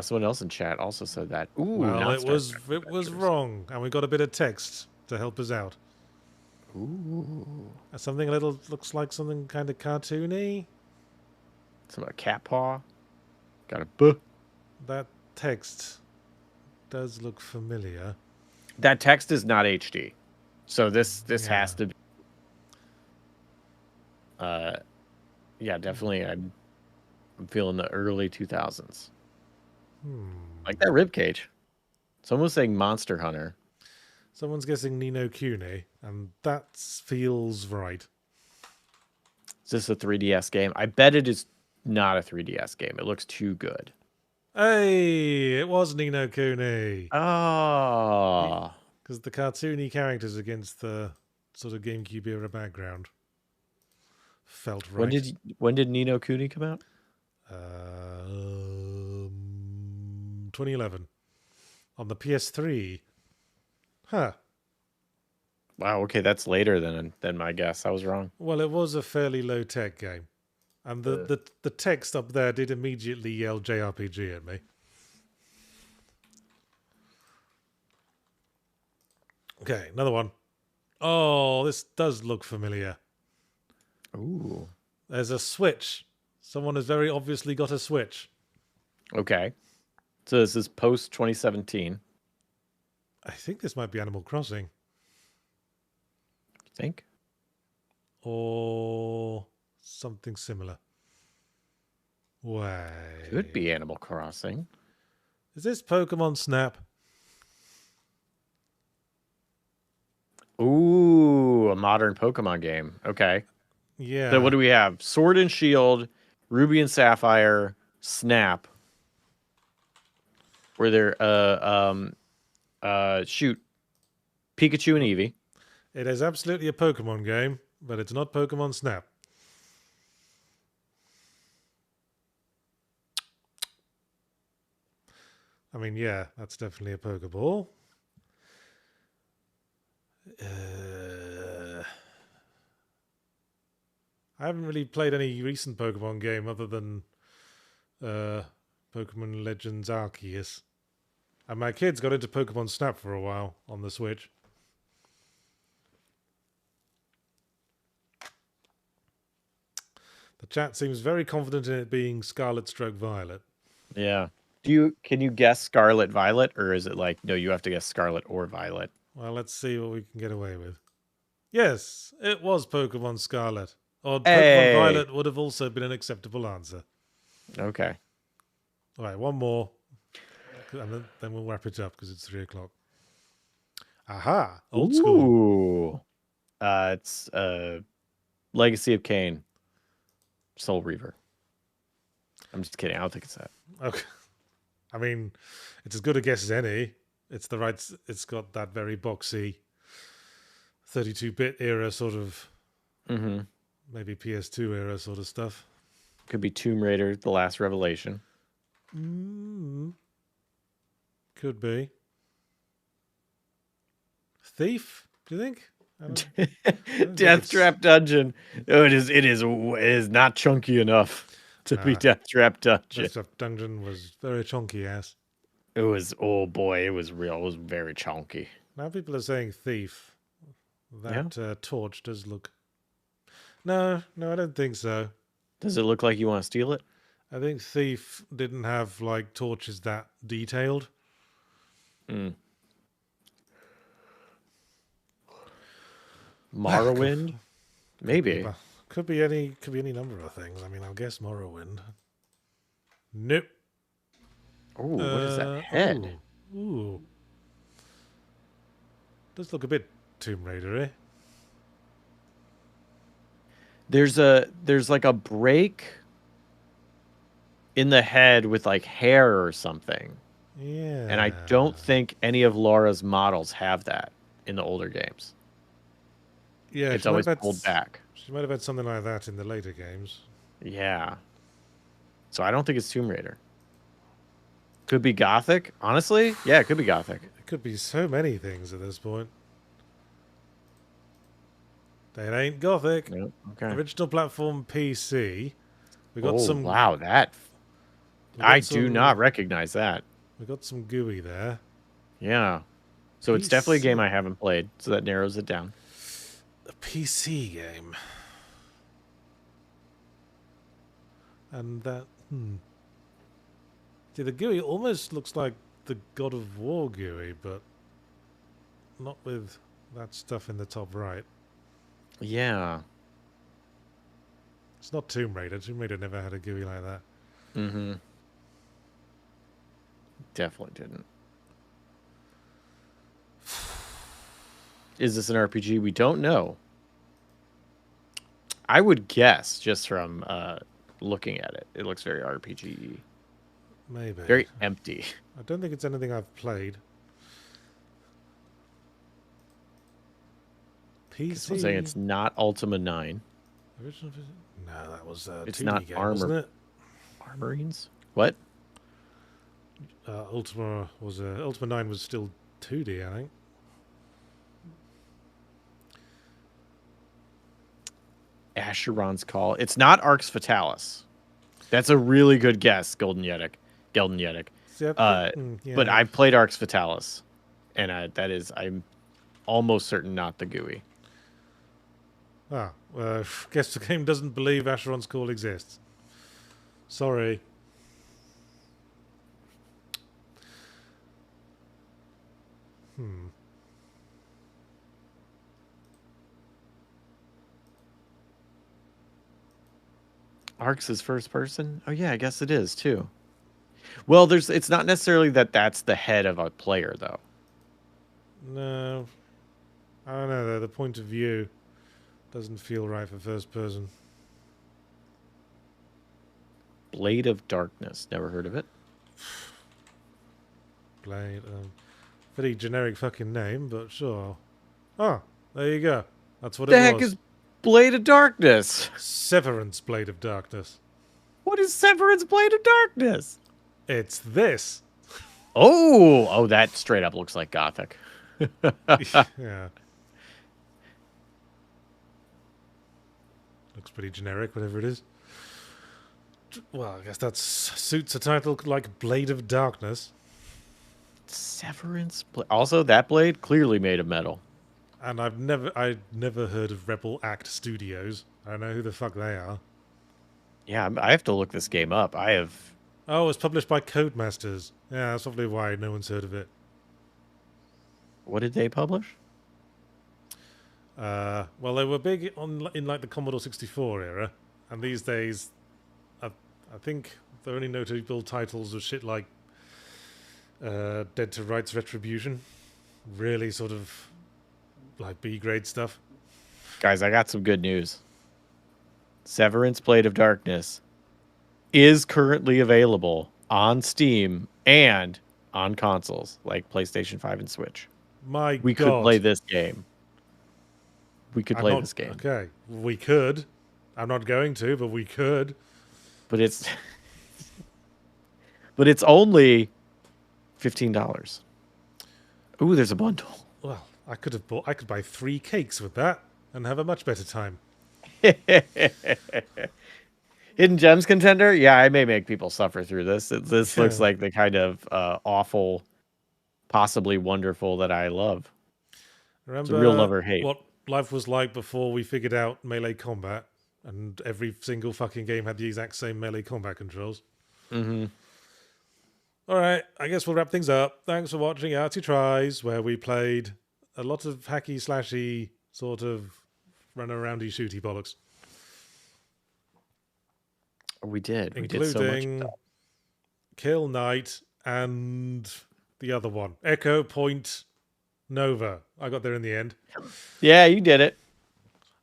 Someone else in chat also said that. Ooh, Well, not it Star was Fox it was Adventures. wrong, and we got a bit of text to help us out. Ooh. Something a little looks like something kind of cartoony. Some cat paw. Got a buh. That text does look familiar. That text is not HD. So this has to be yeah, definitely I'm feeling the early 2000s. Like that ribcage. Someone was saying Monster Hunter. Someone's guessing Ni no Kuni, and that feels right. Is this a 3DS game? I bet it is not a 3DS game. It looks too good. Hey, it was Ni no Kuni. Oh. Because the cartoony characters against the sort of GameCube era background felt right. When did Ni no Kuni come out? 2011 on the PS3. Huh. Wow, okay, that's later than my guess. I was wrong. Well, it was a fairly low tech game, and the text up there did immediately yell JRPG at me. Okay, another one. Oh, this does look familiar. Ooh. There's a Switch. Someone has very obviously got a Switch. Okay. So this is post 2017. I think this might be Animal Crossing. You think? Or something similar. Why? Could be Animal Crossing. Is this Pokemon Snap? Ooh, a modern Pokemon game. Okay. Yeah. So what do we have? Sword and Shield, Ruby and Sapphire, Snap. Were there shoot. Pikachu and Eevee. It is absolutely a Pokemon game, but it's not Pokemon Snap. I mean, yeah, that's definitely a Pokeball. I haven't really played any recent Pokemon game other than Pokemon Legends Arceus. And my kids got into Pokemon Snap for a while on the Switch. The chat seems very confident in it being Scarlet Stroke Violet. Yeah. Can you guess Scarlet Violet, or is it like no, you have to guess Scarlet or Violet? Well, let's see what we can get away with. Yes, it was Pokemon Scarlet. Or Hey! Pokemon Violet would have also been an acceptable answer. Okay. All right, one more. And then we'll wrap it up because it's 3 o'clock. Aha! Old school. Ooh. It's Legacy of Kain. Soul Reaver. I'm just kidding. I don't think it's that. Okay. I mean, it's as good a guess as any. It's the right. It's got that very boxy 32-bit era sort of, maybe PS2 era sort of stuff. Could be Tomb Raider: The Last Revelation. Could be. Thief? Do you think? I don't Death Trap Dungeon. Oh, it is not chunky enough to be Death Trap Dungeon. Death Trap Dungeon was very chunky ass. It was, oh boy, it was real. It was very chunky. Now people are saying Thief. That torch does look... No, I don't think so. Does it look like you want to steal it? I think Thief didn't have, like, torches that detailed. Morrowind? Maybe. Could be any number of things. I mean, I'll guess Morrowind. Nope. Oh, what is that head? Ooh. Does look a bit Tomb Raider-y. There's like a break in the head with like hair or something. Yeah. And I don't think any of Laura's models have that in the older games. Yeah, it's always pulled back. She might have had something like that in the later games. Yeah. So I don't think it's Tomb Raider. Could be Gothic, honestly. Yeah, it could be Gothic. It could be so many things at this point. It ain't Gothic. Nope. Okay. Original platform PC. We got some. Wow, that. I do not recognize that. We got some GUI there. Yeah. So it's definitely a game I haven't played, so that narrows it down. A PC game. And that... See, the GUI almost looks like the God of War GUI, but not with that stuff in the top right. Yeah. It's not Tomb Raider. Tomb Raider never had a GUI like that. Mm-hmm. Definitely didn't. Is this an RPG? We don't know. I would guess just from looking at it. It looks very RPG. Maybe. Very empty. I don't think it's anything I've played. PC. I'm saying it's not Ultima 9. Original. No, that was It's 2D not game, Armor. wasn't it? Armorines? What? Ultima 9 was still 2D, I think. Asheron's Call. It's not Arx Fatalis. That's a really good guess, Golden Yetic. See, yeah. But I've played Arx Fatalis, and I'm almost certain not the GUI. Guess the game doesn't believe Asheron's Call exists. Sorry. Arx is first person? Oh yeah, I guess it is too. Well, it's not necessarily that's the head of a player though. No. I don't know, though. The point of view doesn't feel right for first person. Blade of Darkness. Never heard of it. Blade. Pretty generic fucking name, but sure. Oh, there you go. That's what The it heck was. is Blade of Darkness? Severance Blade of Darkness. What is Severance Blade of Darkness? It's this. Oh, that straight up looks like Gothic. Yeah. Looks pretty generic, whatever it is. Well, I guess that suits a title like Blade of Darkness. Severance. Also, that blade clearly made of metal. And I'd never heard of Rebel Act Studios. I don't know who the fuck they are. Yeah, I have to look this game up. I have. Oh, it's published by Codemasters. Yeah, that's probably why no one's heard of it. What did they publish? Well, they were big in like the Commodore 64 era, and these days, I think their only notable titles are shit like Dead to Rights Retribution, really sort of like B-grade stuff. Guys, I got some good news. Severance Blade of Darkness is currently available on Steam and on consoles like PlayStation 5 and Switch. We could play this game. Okay, we could. I'm not going to, but we could. But it's only $15. Ooh, there's a bundle. Well, I could buy 3 cakes with that and have a much better time. Hidden Gems contender? Yeah, I may make people suffer through this. This looks like the kind of awful, possibly wonderful that I love. Remember it's a real love or hate. What life was like before we figured out melee combat, and every single fucking game had the exact same melee combat controls. Mm-hmm. All right, I guess we'll wrap things up. Thanks for watching Yahtzee Tries, where we played a lot of hacky slashy sort of run aroundy shooty bollocks. We did. Including we did so much. Kill Knight and the other one, Echo Point Nova. I got there in the end. Yeah, you did it.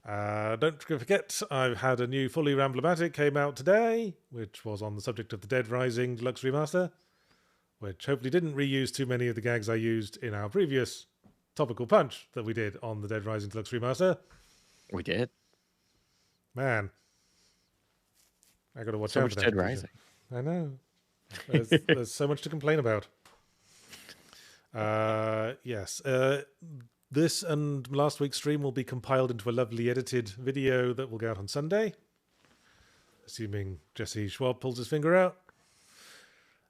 Don't forget, I've had a new fully Ramblematic came out today, which was on the subject of the Dead Rising Deluxe Remaster, which hopefully didn't reuse too many of the gags I used in our previous topical punch that we did on the Dead Rising Deluxe Remaster. We did. Man, I got to watch so out much for that. Dead Rising. I know. There's so much to complain about. Yes. This and last week's stream will be compiled into a lovely edited video that will go out on Sunday, assuming Jesse Schwab pulls his finger out.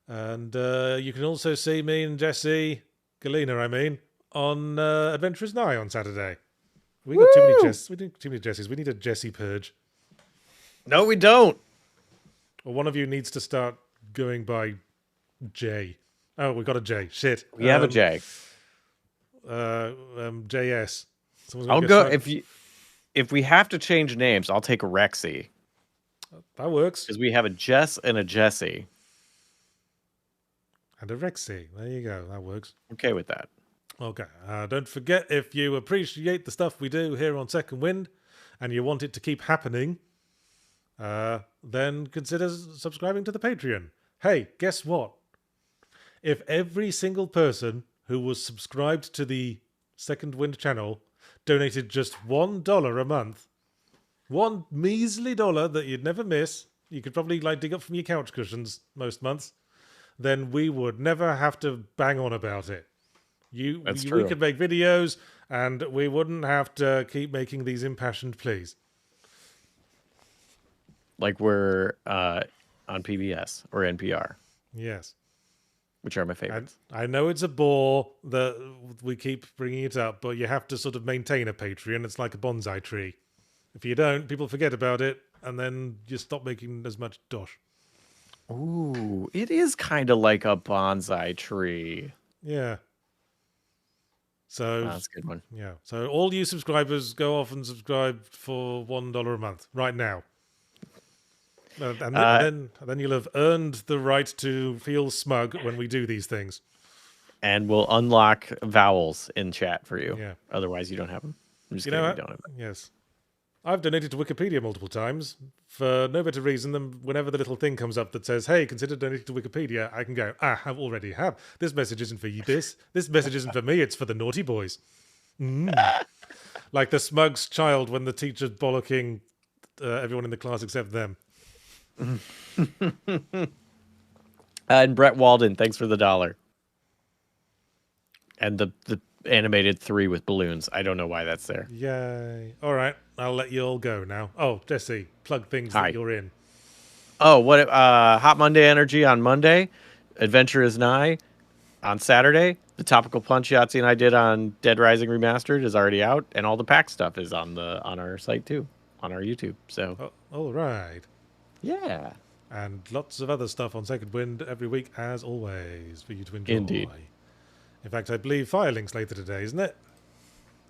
And you can also see me and Jesse Galena, on Adventurers Nigh on Saturday. We got too many Jess. We need too many Jessies. We need a Jesse purge. No, we don't. Or one of you needs to start going by J. Oh, we got a J. Shit. We have a J. JS. I'll go if we have to change names. I'll take Rexy. That works. Because we have a Jess and a Jesse. And a Rexy. There you go. That works. Okay with that. Okay. Don't forget, if you appreciate the stuff we do here on Second Wind and you want it to keep happening, then consider subscribing to the Patreon. Hey, guess what? If every single person who was subscribed to the Second Wind channel donated just $1 a month, one measly dollar that you'd never miss, you could probably dig up from your couch cushions most months, then we would never have to bang on about it. We could make videos and we wouldn't have to keep making these impassioned pleas. Like we're on PBS or NPR. Yes. Which are my favorites. I know it's a bore that we keep bringing it up, but you have to sort of maintain a Patreon. It's like a bonsai tree. If you don't, people forget about it, and then you stop making as much dosh. Ooh, it is kind of like a bonsai tree. Yeah. So That's a good one. Yeah. So all you subscribers, go off and subscribe for $1 a month right now. And then you'll have earned the right to feel smug when we do these things. And we'll unlock vowels in chat for you. Yeah. Otherwise, you don't have them. I'm just You kidding. know You what? don't have them. Yes. I've donated to Wikipedia multiple times for no better reason than whenever the little thing comes up that says, hey, consider donating to Wikipedia, I can go, I already have. This message isn't for you, this message isn't for me, it's for the naughty boys. Like the smug's child when the teacher's bollocking everyone in the class except them. And Brett Walden, thanks for the $1. And the animated 3 with balloons. I don't know why that's there. Yay. All right, I'll let you all go now. Oh, Jesse, plug things that you're in. Oh, what? Hot Monday Energy on Monday. Adventure is Nigh on Saturday. The Topical Punch Yahtzee and I did on Dead Rising Remastered is already out. And all the pack stuff is on our site too, on our YouTube. So, all right. Yeah. And lots of other stuff on Second Wind every week, as always, for you to enjoy. Indeed. In fact, I believe Firelink's later today, isn't it?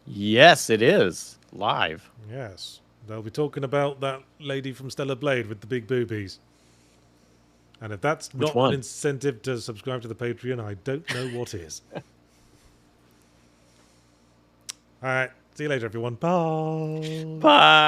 Yes, it is. Live. Yes. They'll be talking about that lady from Stellar Blade with the big boobies. And if that's not an incentive to subscribe to the Patreon, I don't know what is. All right. See you later, everyone. Bye. Bye.